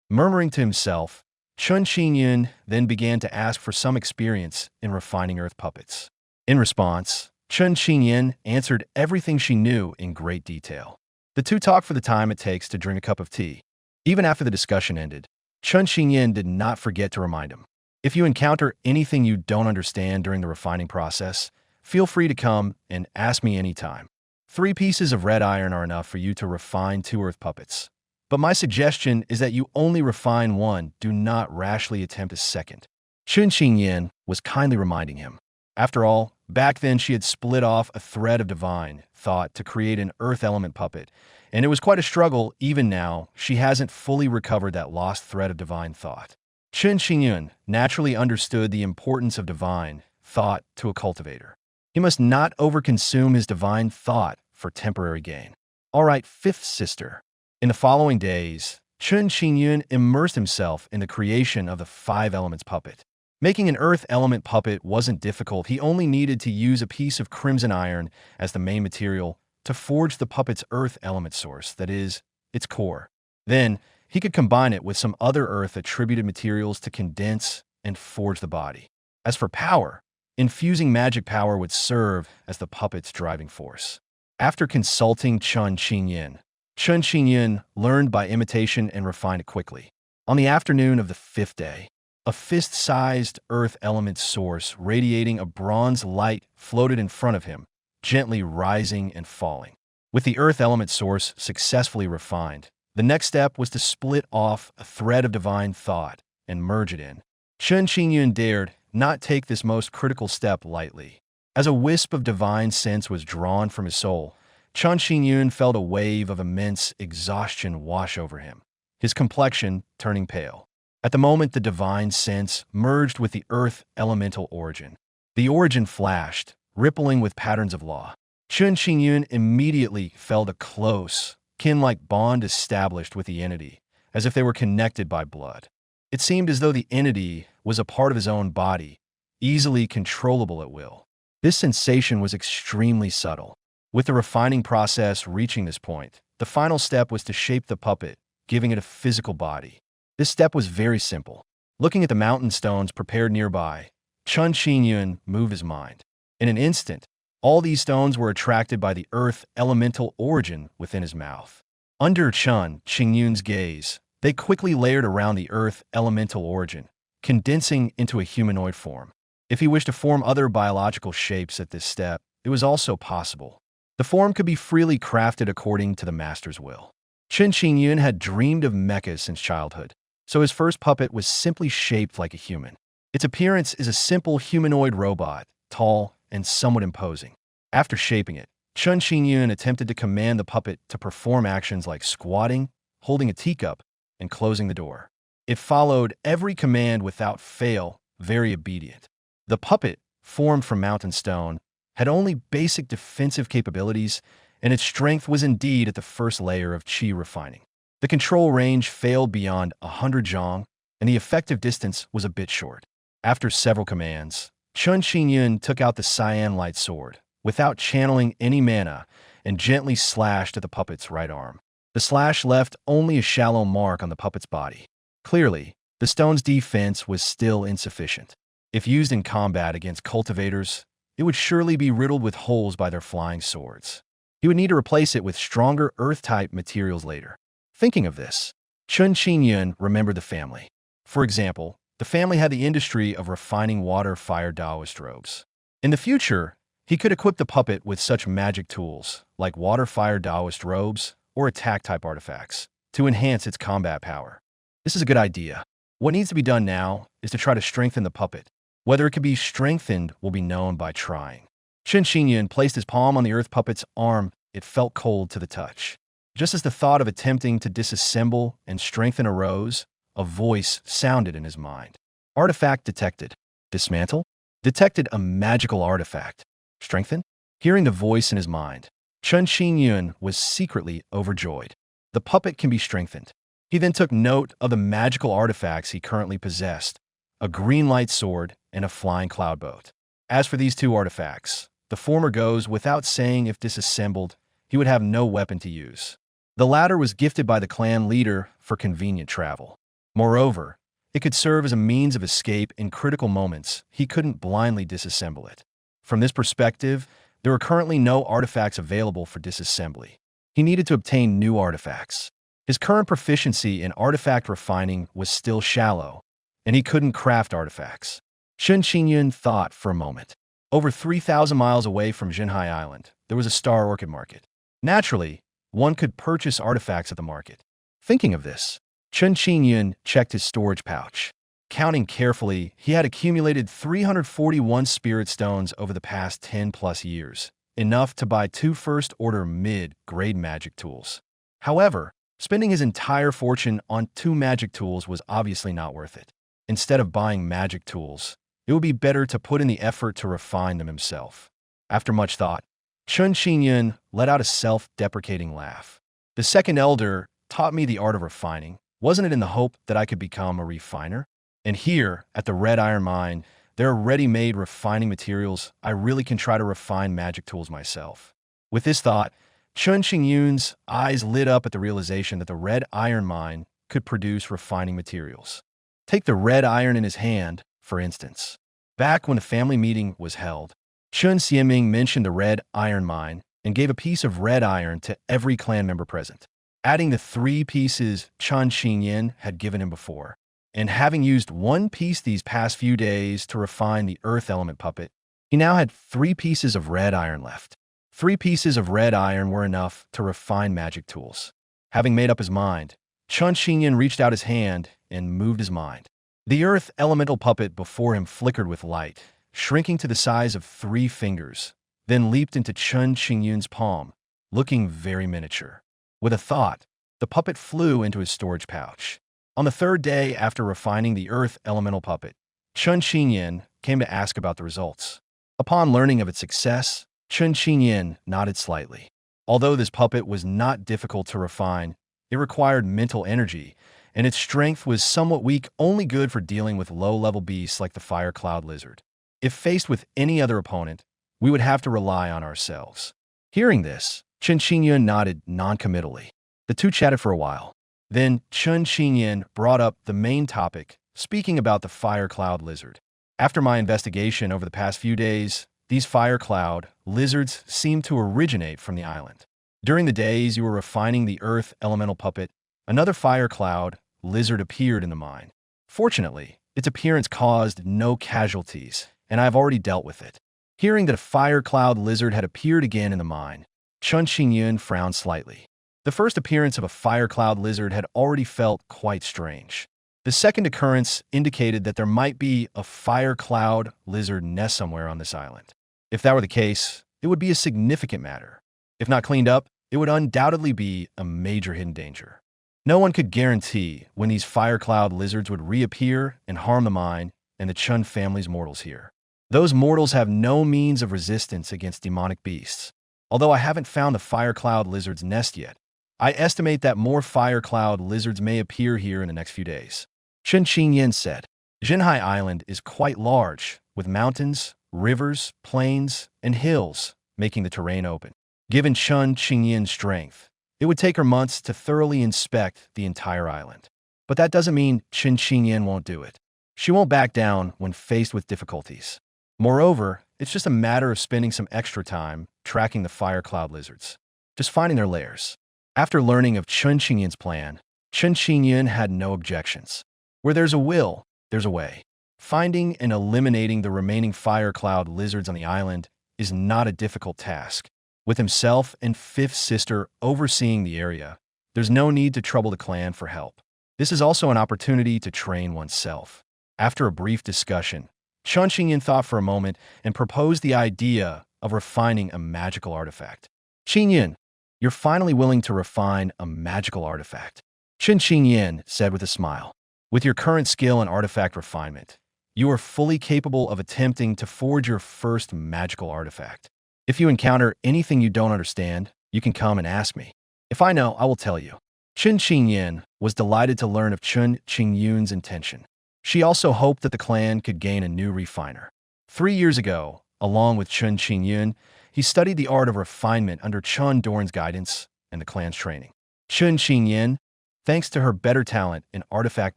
Murmuring to himself, Chun Xingyun then began to ask for some experience in refining earth puppets. In response, Chun Xingyun answered everything she knew in great detail. The two talked for the time it takes to drink a cup of tea. Even after the discussion ended, Chun Xingyun did not forget to remind him, if you encounter anything you don't understand during the refining process, feel free to come and ask me anytime. 3 pieces of red iron are enough for you to refine 2 earth puppets. But my suggestion is that you only refine 1, do not rashly attempt a second. Chun Xingyun was kindly reminding him. After all, back then she had split off a thread of divine thought to create an earth element puppet, and it was quite a struggle. Even now, she hasn't fully recovered that lost thread of divine thought. Chun Xingyun naturally understood the importance of divine thought to a cultivator. He must not overconsume his divine thought for temporary gain. All right, 5th sister. In the following days, Chun Xingyun immersed himself in the creation of the 5 elements puppet. Making an earth element puppet wasn't difficult. He only needed to use a piece of crimson iron as the main material to forge the puppet's earth element source, that is, its core. Then, he could combine it with some other earth-attributed materials to condense and forge the body. As for power, infusing magic power would serve as the puppet's driving force. After consulting Chun Xingyun learned by imitation and refined it quickly. On the afternoon of the 5th day, a fist-sized earth element source radiating a bronze light floated in front of him, gently rising and falling. With the earth element source successfully refined, the next step was to split off a thread of divine thought and merge it in. Chun Xingyun dared not take this most critical step lightly. As a wisp of divine sense was drawn from his soul, Chun Xingyun felt a wave of immense exhaustion wash over him, his complexion turning pale. At the moment the divine sense merged with the earth elemental origin, the origin flashed, rippling with patterns of law. Chun Xingyun immediately felt a close, kin-like bond established with the entity, as if they were connected by blood. It seemed as though the entity was a part of his own body, easily controllable at will. This sensation was extremely subtle. With the refining process reaching this point, the final step was to shape the puppet, giving it a physical body. This step was very simple. Looking at the mountain stones prepared nearby, Chun Xingyun moved his mind. In an instant, all these stones were attracted by the earth elemental origin within his mouth. Under Chun Xingyun's gaze, they quickly layered around the earth elemental origin, condensing into a humanoid form. If he wished to form other biological shapes at this step, it was also possible. The form could be freely crafted according to the master's will. Chun Xingyun had dreamed of mechas since childhood, so his first puppet was simply shaped like a human. Its appearance is a simple humanoid robot, tall and somewhat imposing. After shaping it, Chun Xingyun attempted to command the puppet to perform actions like squatting, holding a teacup, and closing the door. It followed every command without fail, very obedient. The puppet, formed from mountain stone, had only basic defensive capabilities, and its strength was indeed at the first layer of qi refining. The control range failed beyond 100 zhong, and the effective distance was a bit short. After several commands, Chun Xingyun took out the cyan light sword, without channeling any mana, and gently slashed at the puppet's right arm. The slash left only a shallow mark on the puppet's body. Clearly, the stone's defense was still insufficient. If used in combat against cultivators, it would surely be riddled with holes by their flying swords. He would need to replace it with stronger earth-type materials later. Thinking of this, Chun Xingyun remembered the family. For example, the family had the industry of refining water-fire Taoist robes. In the future, he could equip the puppet with such magic tools, like water-fire Taoist robes or attack-type artifacts, to enhance its combat power. This is a good idea. What needs to be done now is to try to strengthen the puppet. Whether it can be strengthened will be known by trying. Chun Xingyun placed his palm on the earth puppet's arm. It felt cold to the touch. Just as the thought of attempting to disassemble and strengthen arose, a voice sounded in his mind. Artifact detected. Dismantle? Detected a magical artifact. Strengthen? Hearing the voice in his mind, Chun Xingyun was secretly overjoyed. The puppet can be strengthened. He then took note of the magical artifacts he currently possessed, a green light sword and a flying cloud boat. As for these 2 artifacts, the former goes without saying. If disassembled, he would have no weapon to use. The latter was gifted by the clan leader for convenient travel. Moreover, It could serve as a means of escape in critical moments. He couldn't blindly disassemble it. From this perspective, there are currently no artifacts available for disassembly. He needed to obtain new artifacts. His current proficiency in artifact refining was still shallow, and he couldn't craft artifacts. Chen Qingyun thought for a moment. Over 3,000 miles away from Jinhai Island, there was a star orchid market. Naturally, one could purchase artifacts at the market. Thinking of this, Chen Qingyun checked his storage pouch. Counting carefully, he had accumulated 341 spirit stones over the past 10+ years, enough to buy 2 first-order mid-grade magic tools. However, spending his entire fortune on 2 magic tools was obviously not worth it. Instead of buying magic tools, it would be better to put in the effort to refine them himself. After much thought, Chen Qingyun let out a self-deprecating laugh. The second elder taught me the art of refining. Wasn't it in the hope that I could become a refiner? And here, at the Red Iron Mine, there are ready-made refining materials. I really can try to refine magic tools myself. With this thought, Chen Qingyun's eyes lit up at the realization that the Red Iron Mine could produce refining materials. Take the red iron in his hand, for instance. Back when the family meeting was held, Chen Xieming mentioned the Red Iron Mine and gave a piece of red iron to every clan member present, adding the 3 pieces Chen Qingyun had given him before. And having used 1 piece these past few days to refine the earth element puppet, he now had 3 pieces of red iron left. 3 pieces of red iron were enough to refine magic tools. Having made up his mind, Chen Qingyun reached out his hand and moved his mind. The earth elemental puppet before him flickered with light, shrinking to the size of 3 fingers, then leaped into Chen Qingyun's palm, looking very miniature. With a thought, the puppet flew into his storage pouch. On the 3rd day after refining the earth elemental puppet, Chen Qingyun came to ask about the results. Upon learning of its success, Chen Qingyun nodded slightly. Although this puppet was not difficult to refine, it required mental energy, and its strength was somewhat weak, only good for dealing with low-level beasts like the fire cloud lizard. If faced with any other opponent, we would have to rely on ourselves. Hearing this, Chen Qingyun nodded non-committally. The two chatted for a while. Then Chen Qingyun brought up the main topic, speaking about the fire cloud lizard. After my investigation over the past few days, these fire cloud lizards seem to originate from the island. During the days you were refining the earth elemental puppet, another fire cloud lizard appeared in the mine. Fortunately, its appearance caused no casualties, and I have already dealt with it. Hearing that a fire cloud lizard had appeared again in the mine, Chen Qingyun frowned slightly. The first appearance of a fire cloud lizard had already felt quite strange. The second occurrence indicated that there might be a fire cloud lizard nest somewhere on this island. If that were the case, it would be a significant matter. If not cleaned up, it would undoubtedly be a major hidden danger. No one could guarantee when these fire cloud lizards would reappear and harm the mine and the Chun family's mortals here. Those mortals have no means of resistance against demonic beasts. Although I haven't found the fire cloud lizard's nest yet, I estimate that more fire cloud lizards may appear here in the next few days. Chen Qingyun said, Jinhai Island is quite large, with mountains, rivers, plains, and hills making the terrain open. Given Chen Qingyun's strength, it would take her months to thoroughly inspect the entire island. But that doesn't mean Chen Qingyun won't do it. She won't back down when faced with difficulties. Moreover, it's just a matter of spending some extra time tracking the fire cloud lizards, just finding their lairs. After learning of Chen Qingyun's plan, Chen Qingyun had no objections. Where there's a will, there's a way. Finding and eliminating the remaining fire cloud lizards on the island is not a difficult task. With himself and fifth sister overseeing the area, there's no need to trouble the clan for help. This is also an opportunity to train oneself. After a brief discussion, Chen Qingyun thought for a moment and proposed the idea of refining a magical artifact. Qingyun, you're finally willing to refine a magical artifact. Chen Qingyun said with a smile. With your current skill in artifact refinement, you are fully capable of attempting to forge your first magical artifact. If you encounter anything you don't understand, you can come and ask me. If I know, I will tell you. Chen Qingyun was delighted to learn of Chen Qingyun's intention. She also hoped that the clan could gain a new refiner. 3 years ago, along with Chen Qingyun, he studied the art of refinement under Chen Dorn's guidance and the clan's training. Chen Qingyun, thanks to her better talent in artifact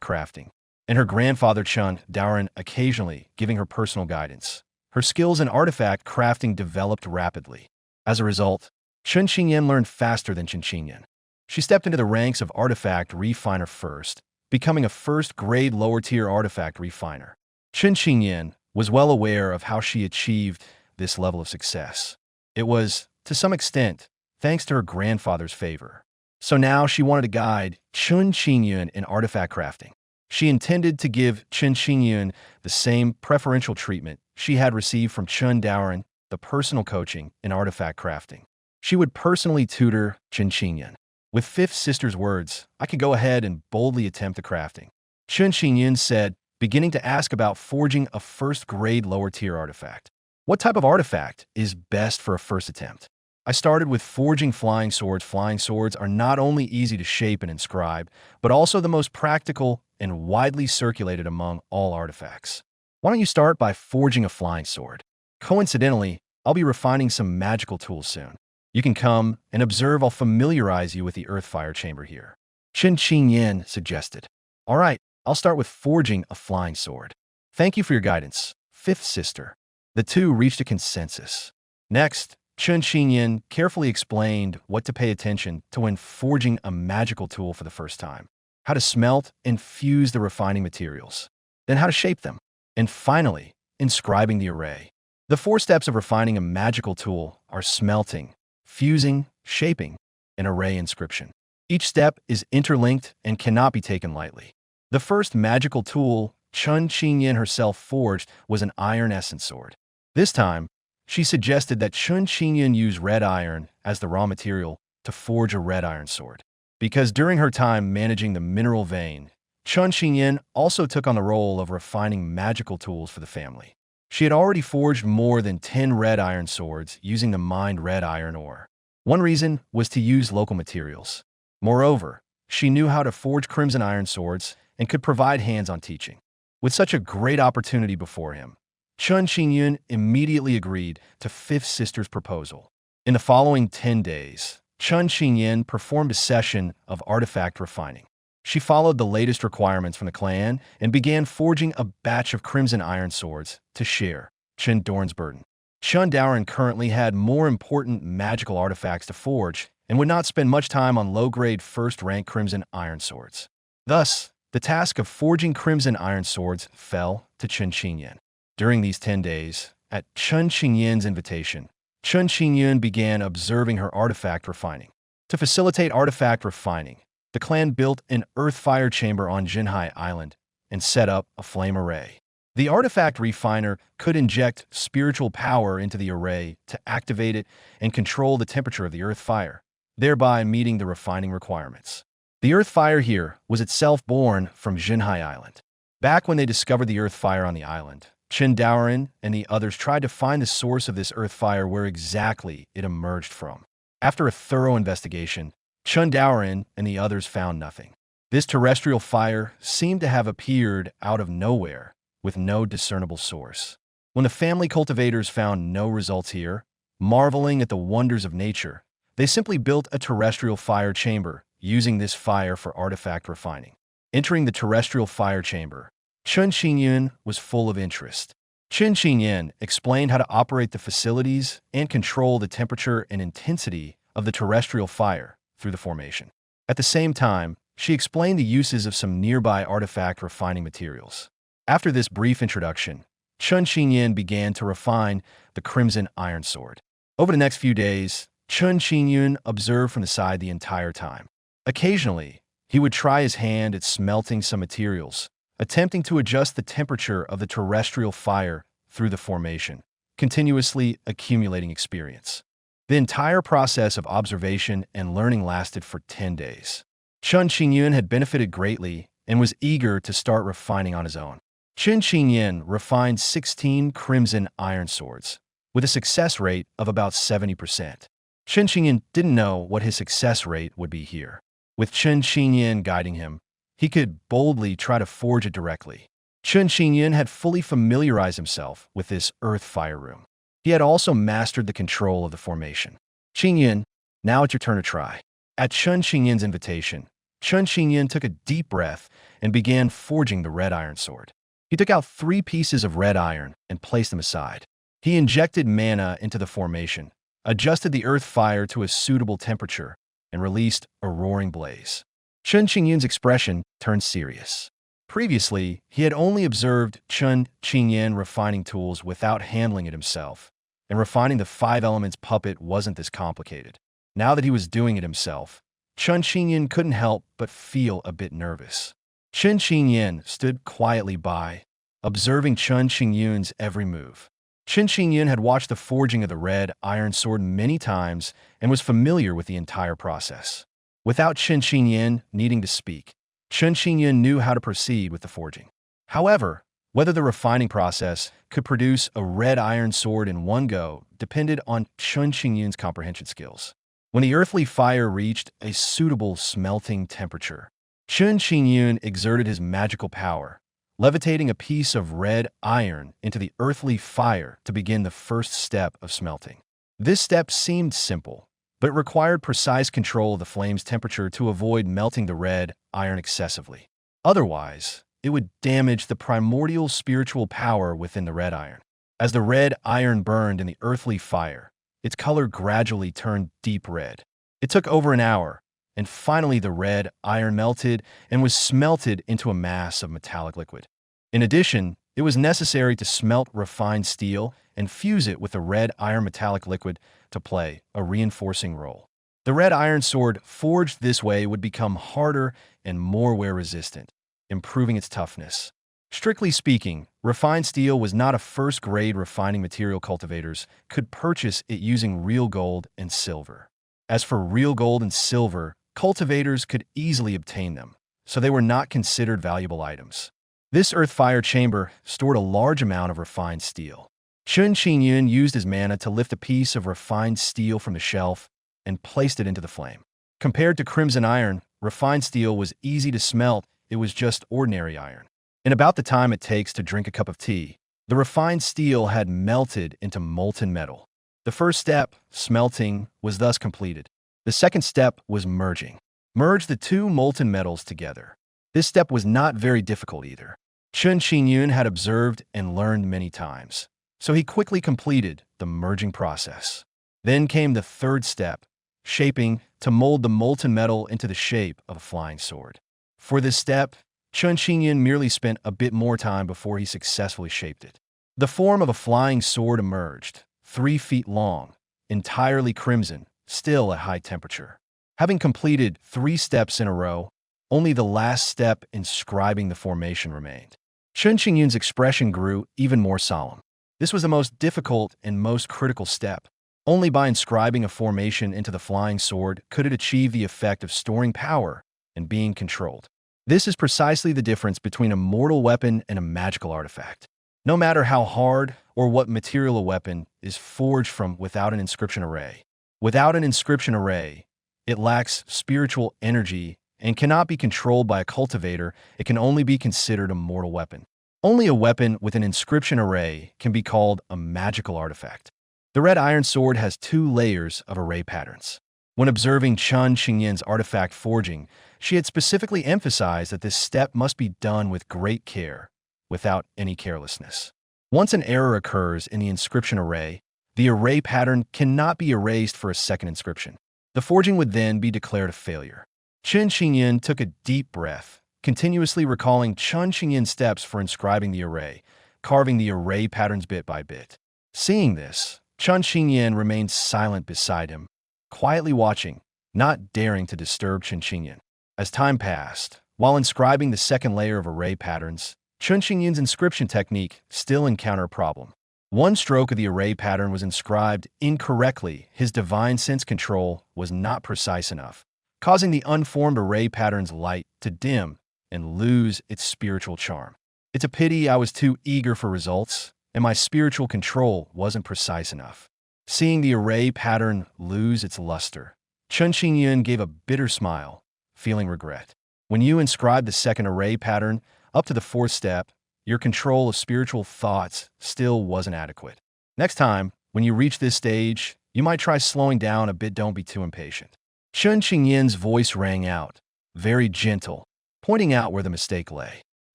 crafting, and her grandfather Chun Daoren occasionally giving her personal guidance. Her skills in artifact crafting developed rapidly. As a result, Chun Qingyan learned faster than Chen Qingyan. She stepped into the ranks of artifact refiner first, becoming a first-grade lower-tier artifact refiner. Chen Qingyan was well aware of how she achieved this level of success. It was, to some extent, thanks to her grandfather's favor. So now she wanted to guide Chun Qingyun in artifact crafting. She intended to give Chen Qingyun the same preferential treatment she had received from Chun Daoren, the personal coaching in artifact crafting. She would personally tutor Chen Qingyun. With fifth sister's words, I could go ahead and boldly attempt the crafting. Chen Qingyun said, beginning to ask about forging a first-grade lower-tier artifact. What type of artifact is best for a first attempt? I started with forging flying swords. Flying swords are not only easy to shape and inscribe, but also the most practical and widely circulated among all artifacts. Why don't you start by forging a flying sword? Coincidentally, I'll be refining some magical tools soon. You can come and observe. I'll familiarize you with the earth fire chamber here. Chen Qingyan suggested. All right, I'll start with forging a flying sword. Thank you for your guidance, fifth sister. The two reached a consensus. Next, Chen Qingyan carefully explained what to pay attention to when forging a magical tool for the first time, how to smelt and fuse the refining materials, then how to shape them, and finally, inscribing the array. The 4 steps of refining a magical tool are smelting, fusing, shaping, and array inscription. Each step is interlinked and cannot be taken lightly. The first magical tool Chen Qingyan herself forged was an iron essence sword. This time, she suggested that Chen Qingyan use red iron as the raw material to forge a red iron sword. Because during her time managing the mineral vein, Chen Qingyan also took on the role of refining magical tools for the family. She had already forged more than 10 red iron swords using the mined red iron ore. One reason was to use local materials. Moreover, she knew how to forge crimson iron swords and could provide hands-on teaching. With such a great opportunity before him, Chen Qingyun immediately agreed to fifth sister's proposal. In the following 10 days, Chen Qingyun performed a session of artifact refining. She followed the latest requirements from the clan and began forging a batch of crimson iron swords to share Chen Dorn's burden. Chen Daoren currently had more important magical artifacts to forge and would not spend much time on low-grade first-rank crimson iron swords. Thus, the task of forging crimson iron swords fell to Chen Qingyun. During these 10 days, at Chen Qingyun's invitation, Chen Qingyun began observing her artifact refining. To facilitate artifact refining, the clan built an earth fire chamber on Jinhai Island and set up a flame array. The artifact refiner could inject spiritual power into the array to activate it and control the temperature of the earth fire, thereby meeting the refining requirements. The earth fire here was itself born from Jinhai Island. Back when they discovered the earth fire on the island, Chen Daoren and the others tried to find the source of this earth fire where exactly it emerged from. After a thorough investigation, Chen Daoren and the others found nothing. This terrestrial fire seemed to have appeared out of nowhere, with no discernible source. When the family cultivators found no results here, marveling at the wonders of nature, they simply built a terrestrial fire chamber, using this fire for artifact refining. Entering the terrestrial fire chamber, Chen Qingyun was full of interest. Chen Qingyun explained how to operate the facilities and control the temperature and intensity of the terrestrial fire through the formation. At the same time, she explained the uses of some nearby artifact refining materials. After this brief introduction, Chen Qingyun began to refine the crimson iron sword. Over the next few days, Chen Qingyun observed from the side the entire time. Occasionally, he would try his hand at smelting some materials, attempting to adjust the temperature of the terrestrial fire through the formation, continuously accumulating experience. The entire process of observation and learning lasted for 10 days. Chen Qingyun had benefited greatly and was eager to start refining on his own. Chen Qingyun refined 16 crimson iron swords, with a success rate of about 70%. Chen Qingyun didn't know what his success rate would be here. With Chen Qingyun guiding him, he could boldly try to forge it directly. Chen Qingyun had fully familiarized himself with this earth fire room. He had also mastered the control of the formation. Qingyun, now it's your turn to try. At Chen Qingyun's invitation, Chun Xingyin took a deep breath and began forging the red iron sword. He took out 3 pieces of red iron and placed them aside. He injected mana into the formation, adjusted the earth fire to a suitable temperature, and released a roaring blaze. Chun Qingyun's expression turned serious. Previously, he had only observed Chun Qingyan refining tools without handling it himself, and refining the 5 elements puppet wasn't this complicated. Now that he was doing it himself, Chun Qingyan couldn't help but feel a bit nervous. Chun Qingyan stood quietly by, observing Chun Qingyun's every move. Chun Qingyan had watched the forging of the red iron sword many times and was familiar with the entire process. Without Chun Qingyan needing to speak, Chun Qingyan knew how to proceed with the forging. However, whether the refining process could produce a red iron sword in one go depended on Chun Qingyan's comprehension skills. When the earthly fire reached a suitable smelting temperature, Chun Qingyun exerted his magical power, levitating a piece of red iron into the earthly fire to begin the first step of smelting. This step seemed simple, but it required precise control of the flame's temperature to avoid melting the red iron excessively. Otherwise, it would damage the primordial spiritual power within the red iron. As the red iron burned in the earthly fire, its color gradually turned deep red. It took over an hour, and finally the red iron melted and was smelted into a mass of metallic liquid. In addition, it was necessary to smelt refined steel and fuse it with the red iron metallic liquid to play a reinforcing role. The red iron sword forged this way would become harder and more wear-resistant, improving its toughness. Strictly speaking, refined steel was not a first-grade refining material. Cultivators could purchase it using real gold and silver. As for real gold and silver, cultivators could easily obtain them, so they were not considered valuable items. This earth fire chamber stored a large amount of refined steel. Chun Qingyun used his mana to lift a piece of refined steel from the shelf and placed it into the flame. Compared to crimson iron, refined steel was easy to smelt. It was just ordinary iron. In about the time it takes to drink a cup of tea, the refined steel had melted into molten metal. The first step, smelting, was thus completed. The second step was merging. Merge the 2 molten metals together. This step was not very difficult either. Chun Qingyun had observed and learned many times, so he quickly completed the merging process. Then came the third step, shaping, to mold the molten metal into the shape of a flying sword. For this step, Chun Qingyun merely spent a bit more time before he successfully shaped it. The form of a flying sword emerged, 3 feet long, entirely crimson, still at high temperature. Having completed 3 steps in a row, only the last step inscribing the formation remained. Chun Qingyun's expression grew even more solemn. This was the most difficult and most critical step. Only by inscribing a formation into the flying sword could it achieve the effect of storing power and being controlled. This is precisely the difference between a mortal weapon and a magical artifact. No matter how hard or what material a weapon is forged from without an inscription array. Without an inscription array, it lacks spiritual energy and cannot be controlled by a cultivator. It can only be considered a mortal weapon. Only a weapon with an inscription array can be called a magical artifact. The red iron sword has 2 layers of array patterns. When observing Chun Qingyun's artifact forging, she had specifically emphasized that this step must be done with great care, without any carelessness. Once an error occurs in the inscription array, the array pattern cannot be erased for a second inscription. The forging would then be declared a failure. Chun Qingyun took a deep breath, continuously recalling Chun Qingyun's steps for inscribing the array, carving the array patterns bit by bit. Seeing this, Chun Qingyun remained silent beside him, quietly watching, not daring to disturb Chun Qingyun. As time passed, while inscribing the second layer of array patterns, Chun Qingyun's inscription technique still encountered a problem. One stroke of the array pattern was inscribed incorrectly. His divine sense control was not precise enough, causing the unformed array pattern's light to dim and lose its spiritual charm. It's a pity I was too eager for results, and my spiritual control wasn't precise enough. Seeing the array pattern lose its luster, Chun Qingyun gave a bitter smile, feeling regret. When you inscribe the second array pattern up to the 4th step, your control of spiritual thoughts still wasn't adequate. Next time, when you reach this stage, you might try slowing down a bit. Don't be too impatient. Chun Qingyun's voice rang out, very gentle, pointing out where the mistake lay.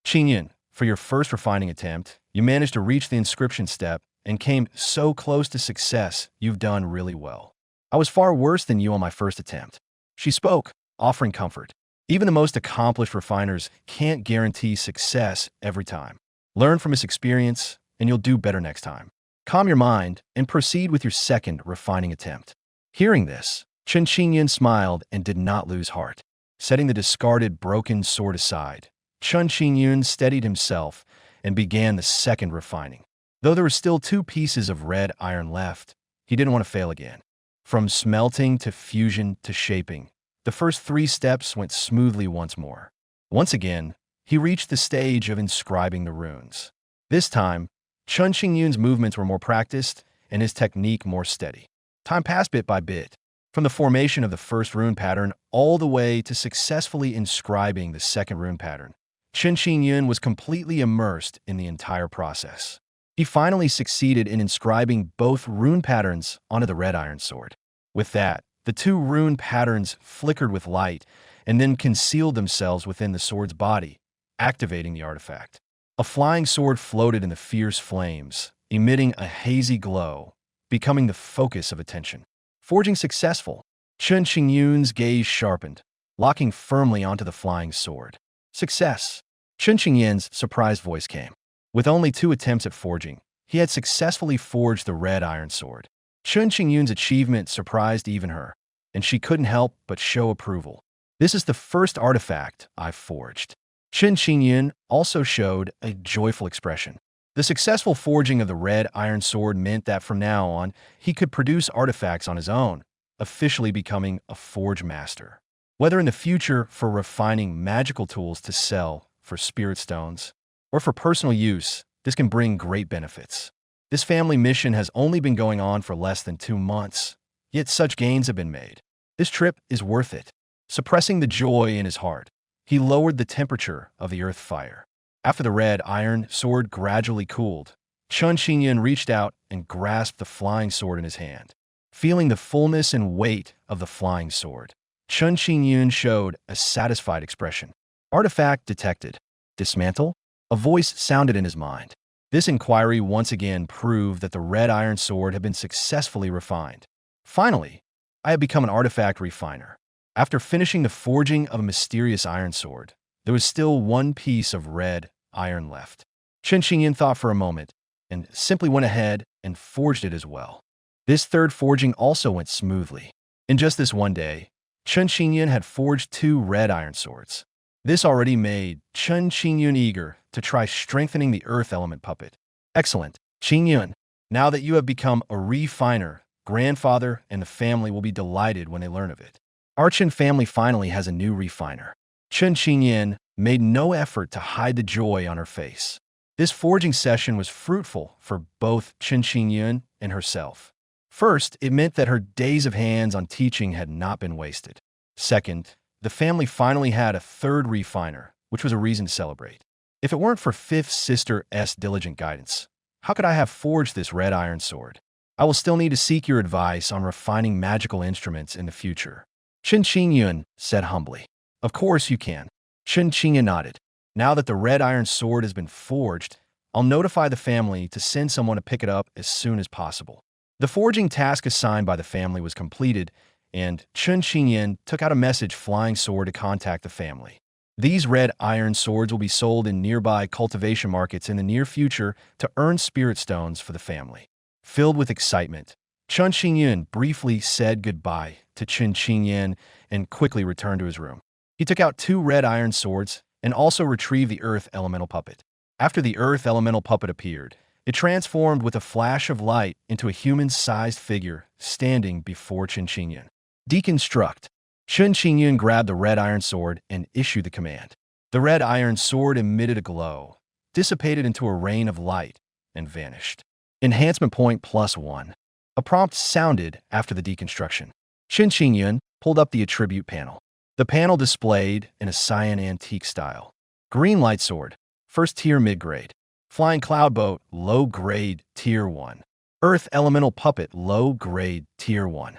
Qingyun, for your first refining attempt, you managed to reach the inscription step and came so close to success. You've done really well. I was far worse than you on my first attempt. She spoke, offering comfort. Even the most accomplished refiners can't guarantee success every time. Learn from this experience, and you'll do better next time. Calm your mind and proceed with your second refining attempt. Hearing this, Chen Qingyun smiled and did not lose heart. Setting the discarded broken sword aside, Chen Qingyun steadied himself and began the second refining. Though there were still 2 pieces of red iron left, he didn't want to fail again. From smelting to fusion to shaping, the first 3 steps went smoothly once more. Once again, he reached the stage of inscribing the runes. This time, Chen Qingyun's movements were more practiced and his technique more steady. Time passed bit by bit, from the formation of the first rune pattern all the way to successfully inscribing the second rune pattern. Chen Qingyun was completely immersed in the entire process. He finally succeeded in inscribing both rune patterns onto the red iron sword. With that, the 2 rune patterns flickered with light and then concealed themselves within the sword's body, activating the artifact. A flying sword floated in the fierce flames, emitting a hazy glow, becoming the focus of attention. Forging successful, Chen Qingyun's gaze sharpened, locking firmly onto the flying sword. Success! Chen Qingyun's surprised voice came. With only 2 attempts at forging, he had successfully forged the red iron sword. Chen Qingyun's achievement surprised even her, and she couldn't help but show approval. This is the first artifact I've forged. Chen Qingyun also showed a joyful expression. The successful forging of the red iron sword meant that from now on, he could produce artifacts on his own, officially becoming a forge master. Whether in the future for refining magical tools to sell for spirit stones, or for personal use, this can bring great benefits. This family mission has only been going on for less than 2 months, yet such gains have been made. This trip is worth it. Suppressing the joy in his heart, he lowered the temperature of the earth fire. After the red iron sword gradually cooled, Chen Qingyun reached out and grasped the flying sword in his hand. Feeling the fullness and weight of the flying sword, Chen Qingyun showed a satisfied expression. Artifact detected. Dismantle? A voice sounded in his mind. This inquiry once again proved that the red iron sword had been successfully refined. Finally, I have become an artifact refiner. After finishing the forging of a mysterious iron sword, there was still 1 piece of red iron left. Chen Qingyun thought for a moment and simply went ahead and forged it as well. This third forging also went smoothly. In just this one day, Chen Qingyun had forged 2 red iron swords. This already made Chen Qingyun eager to try strengthening the earth element puppet. Excellent, Qingyun. Now that you have become a refiner, grandfather and the family will be delighted when they learn of it. Our Chen family finally has a new refiner. Chen Qingyun made no effort to hide the joy on her face. This forging session was fruitful for both Chen Qingyun and herself. First, it meant that her days of hands-on teaching had not been wasted. Second, the family finally had a third refiner, which was a reason to celebrate. If it weren't for fifth sister's diligent guidance, how could I have forged this red iron sword? I will still need to seek your advice on refining magical instruments in the future. Chen Qingyun said humbly. Of course you can. Chen Qingyun nodded. Now that the red iron sword has been forged, I'll notify the family to send someone to pick it up as soon as possible. The forging task assigned by the family was completed, and Chen Qingyun took out a message flying sword to contact the family. These red iron swords will be sold in nearby cultivation markets in the near future to earn spirit stones for the family. Filled with excitement, Chen Qingyun briefly said goodbye to Chen Qingyun and quickly returned to his room. He took out 2 red iron swords and also retrieved the earth elemental puppet. After the earth elemental puppet appeared, it transformed with a flash of light into a human-sized figure standing before Chen Qingyun. Deconstruct. Chen Qingyun grabbed the red iron sword and issued the command. The red iron sword emitted a glow, dissipated into a rain of light, and vanished. Enhancement point +1. A prompt sounded after the deconstruction. Chen Qingyun pulled up the attribute panel. The panel displayed in a cyan antique style. Green light sword, first tier mid-grade. Flying cloud boat, low grade, tier 1. Earth elemental puppet, low grade, tier 1.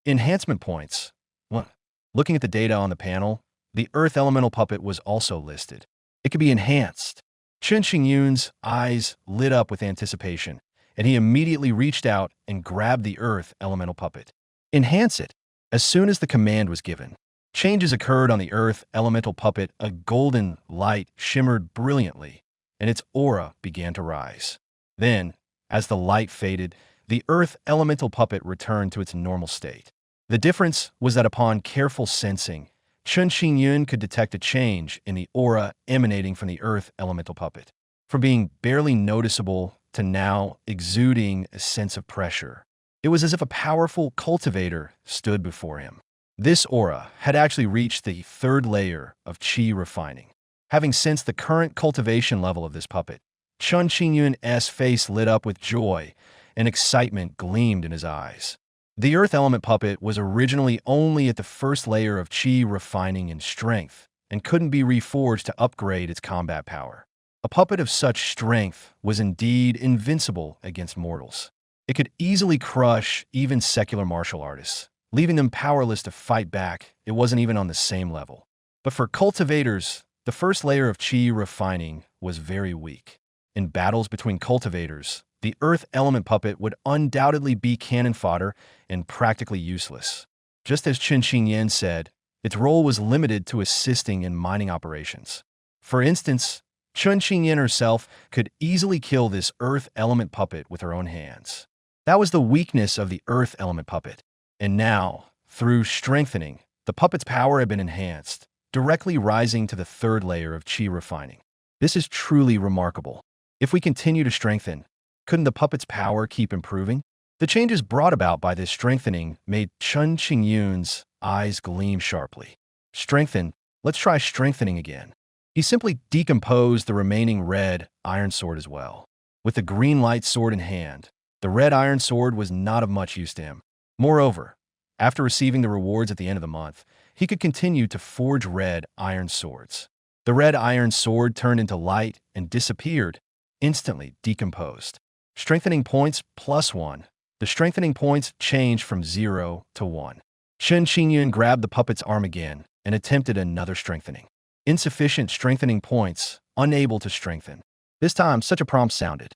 Enhancement points. 1. Looking at the data on the panel, the Earth Elemental puppet was also listed. It could be enhanced. Chen Xingyun's eyes lit up with anticipation, and he immediately reached out and grabbed the Earth Elemental puppet. Enhance it. As soon as the command was given, changes occurred on the Earth Elemental puppet. A golden light shimmered brilliantly, and its aura began to rise. Then, as the light faded, the Earth Elemental puppet returned to its normal state. The difference was that upon careful sensing, Chen Xingyun could detect a change in the aura emanating from the Earth Elemental puppet, from being barely noticeable to now exuding a sense of pressure. It was as if a powerful cultivator stood before him. This aura had actually reached the third layer of qi refining. Having sensed the current cultivation level of this puppet, Chen Xingyun's face lit up with joy, and excitement gleamed in his eyes. The Earth Element puppet was originally only at the first layer of qi refining in strength, and couldn't be reforged to upgrade its combat power. A puppet of such strength was indeed invincible against mortals. It could easily crush even secular martial artists, leaving them powerless to fight back. It wasn't even on the same level. But for cultivators, the first layer of qi refining was very weak. In battles between cultivators, the Earth Element puppet would undoubtedly be cannon fodder and practically useless. Just as Chen Xingyun said, its role was limited to assisting in mining operations. For instance, Chen Xingyun herself could easily kill this Earth Element puppet with her own hands. That was the weakness of the Earth Element puppet. And now, through strengthening, the puppet's power had been enhanced, directly rising to the third layer of qi refining. This is truly remarkable. If we continue to strengthen, couldn't the puppet's power keep improving? The changes brought about by this strengthening made Chen Xingyun's eyes gleam sharply. Strengthen? Let's try strengthening again. He simply decomposed the remaining red iron sword as well. With the green light sword in hand, the red iron sword was not of much use to him. Moreover, after receiving the rewards at the end of the month, he could continue to forge red iron swords. The red iron sword turned into light and disappeared, instantly decomposed. Strengthening points +1. The strengthening points changed from 0 to 1. Chen Xingyun grabbed the puppet's arm again and attempted another strengthening. Insufficient strengthening points, unable to strengthen. This time, such a prompt sounded.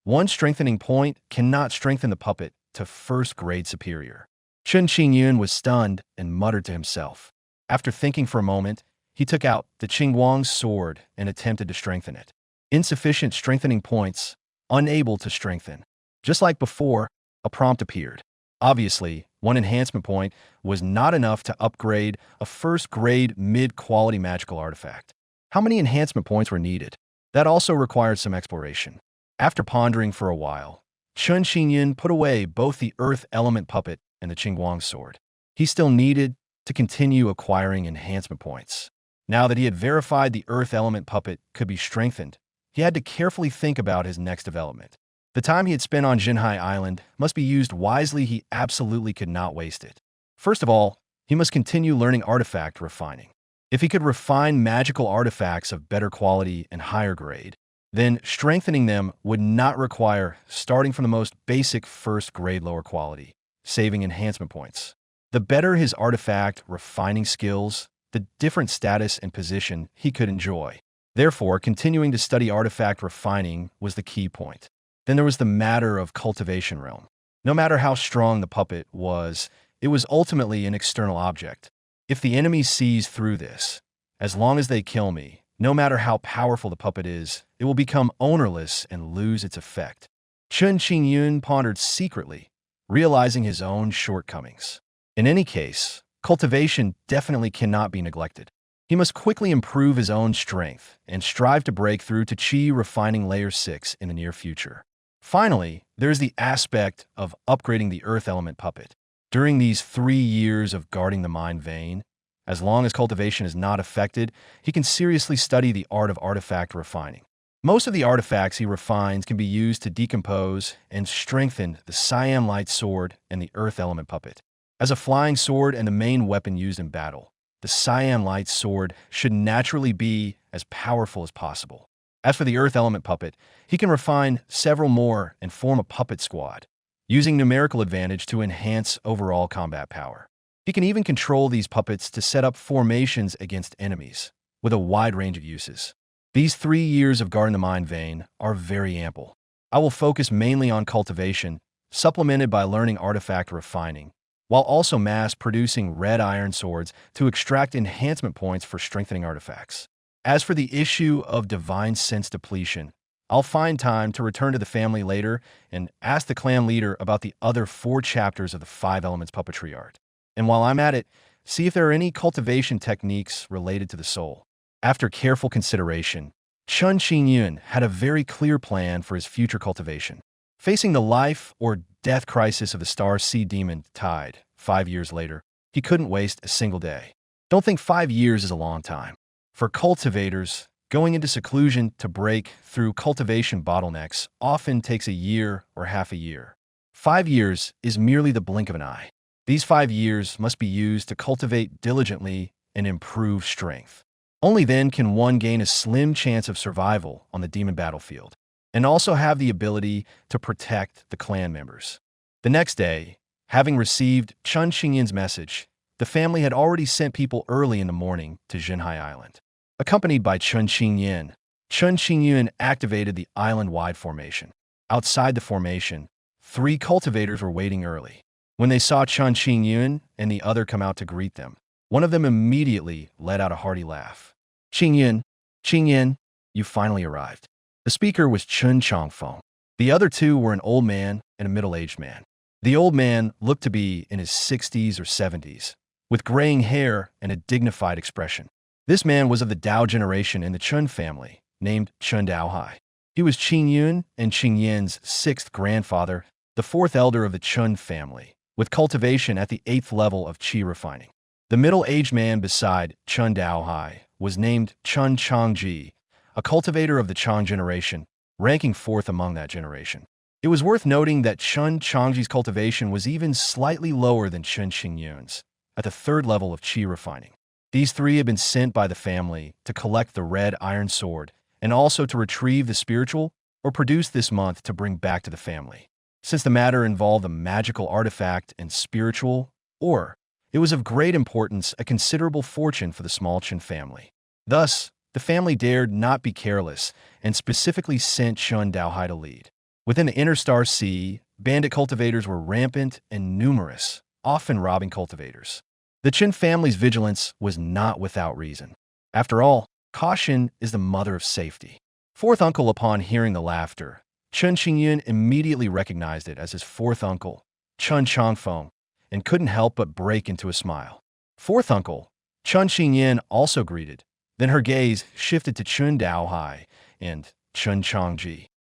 One strengthening point cannot strengthen the puppet to first grade superior. Chen Xingyun was stunned and muttered to himself. After thinking for a moment, he took out the Qingguang's sword and attempted to strengthen it. Insufficient strengthening points, unable to strengthen. Just like before, a prompt appeared. Obviously, one enhancement point was not enough to upgrade a first-grade mid-quality magical artifact. How many enhancement points were needed? That also required some exploration. After pondering for a while, Chen Xingyun put away both the Earth Element puppet and the Qingguang sword. He still needed to continue acquiring enhancement points. Now that he had verified the Earth Element puppet could be strengthened, he had to carefully think about his next development. The time he had spent on Jinhai Island must be used wisely. He absolutely could not waste it. First of all, he must continue learning artifact refining. If he could refine magical artifacts of better quality and higher grade, then strengthening them would not require starting from the most basic first grade lower quality, saving enhancement points. The better his artifact refining skills, the different status and position he could enjoy. Therefore, continuing to study artifact refining was the key point. Then there was the matter of cultivation realm. No matter how strong the puppet was, it was ultimately an external object. If the enemy sees through this, as long as they kill me, no matter how powerful the puppet is, it will become ownerless and lose its effect. Chen Xingyun pondered secretly, realizing his own shortcomings. In any case, cultivation definitely cannot be neglected. He must quickly improve his own strength and strive to break through to Qi Refining Layer 6 in the near future. Finally, there is the aspect of upgrading the Earth Element puppet. During these 3 years of guarding the mind vein, as long as cultivation is not affected, he can seriously study the art of artifact refining. Most of the artifacts he refines can be used to decompose and strengthen the Siam Light Sword and the Earth Element puppet. As a flying sword and the main weapon used in battle, the Siam Light Sword should naturally be as powerful as possible. As for the Earth Element puppet, he can refine several more and form a puppet squad, using numerical advantage to enhance overall combat power. He can even control these puppets to set up formations against enemies, with a wide range of uses. These 3 years of Garden of the Mind vein are very ample. I will focus mainly on cultivation, supplemented by learning artifact refining, while also mass-producing red iron swords to extract enhancement points for strengthening artifacts. As for the issue of divine sense depletion, I'll find time to return to the family later and ask the clan leader about the other 4 chapters of the 5 Elements puppetry art. And while I'm at it, see if there are any cultivation techniques related to the soul. After careful consideration, Chun Xingyun had a very clear plan for his future cultivation. Facing the life or death crisis of the star sea demon Tide 5 years later, he couldn't waste a single day. Don't think 5 years is a long time. For cultivators, going into seclusion to break through cultivation bottlenecks often takes a year or half a year. 5 years is merely the blink of an eye. These 5 years must be used to cultivate diligently and improve strength. Only then can one gain a slim chance of survival on the demon battlefield, and also have the ability to protect the clan members. The next day, having received Chun Xingyun's message, the family had already sent people early in the morning to Jinhai Island. Accompanied by Chun Xingyun activated the island-wide formation. Outside the formation, 3 cultivators were waiting early. When they saw Chun Xingyun and the other come out to greet them, one of them immediately let out a hearty laugh. Xingyun, you finally arrived. The speaker was Chun Changfeng. The other 2 were an old man and a middle-aged man. The old man looked to be in his 60s or 70s, with graying hair and a dignified expression. This man was of the Dao generation in the Chun family, named Chun Daohai. He was Qingyun and Qingyun's 6th grandfather, the 4th elder of the Chun family, with cultivation at the 8th level of qi refining. The middle-aged man beside Chun Daohai was named Chun Changji, a cultivator of the Chang generation, ranking 4th among that generation. It was worth noting that Chun Changji's cultivation was even slightly lower than Chun Xingyun's, at the 3rd level of qi refining. These 3 had been sent by the family to collect the red iron sword and also to retrieve the spiritual or produce this month to bring back to the family. Since the matter involved a magical artifact and spiritual ore, it was of great importance, a considerable fortune for the small Chun family. Thus, the family dared not be careless and specifically sent Chun Daohai to lead. Within the Interstar Sea, bandit cultivators were rampant and numerous, often robbing cultivators. The Chun family's vigilance was not without reason. After all, caution is the mother of safety. 4th uncle, upon hearing the laughter, Chun Xingyun immediately recognized it as his 4th uncle, Chun Changfeng, and couldn't help but break into a smile. 4th uncle, Chun Xingyun, also greeted. Then her gaze shifted to Chun Daohai and Chun Changji.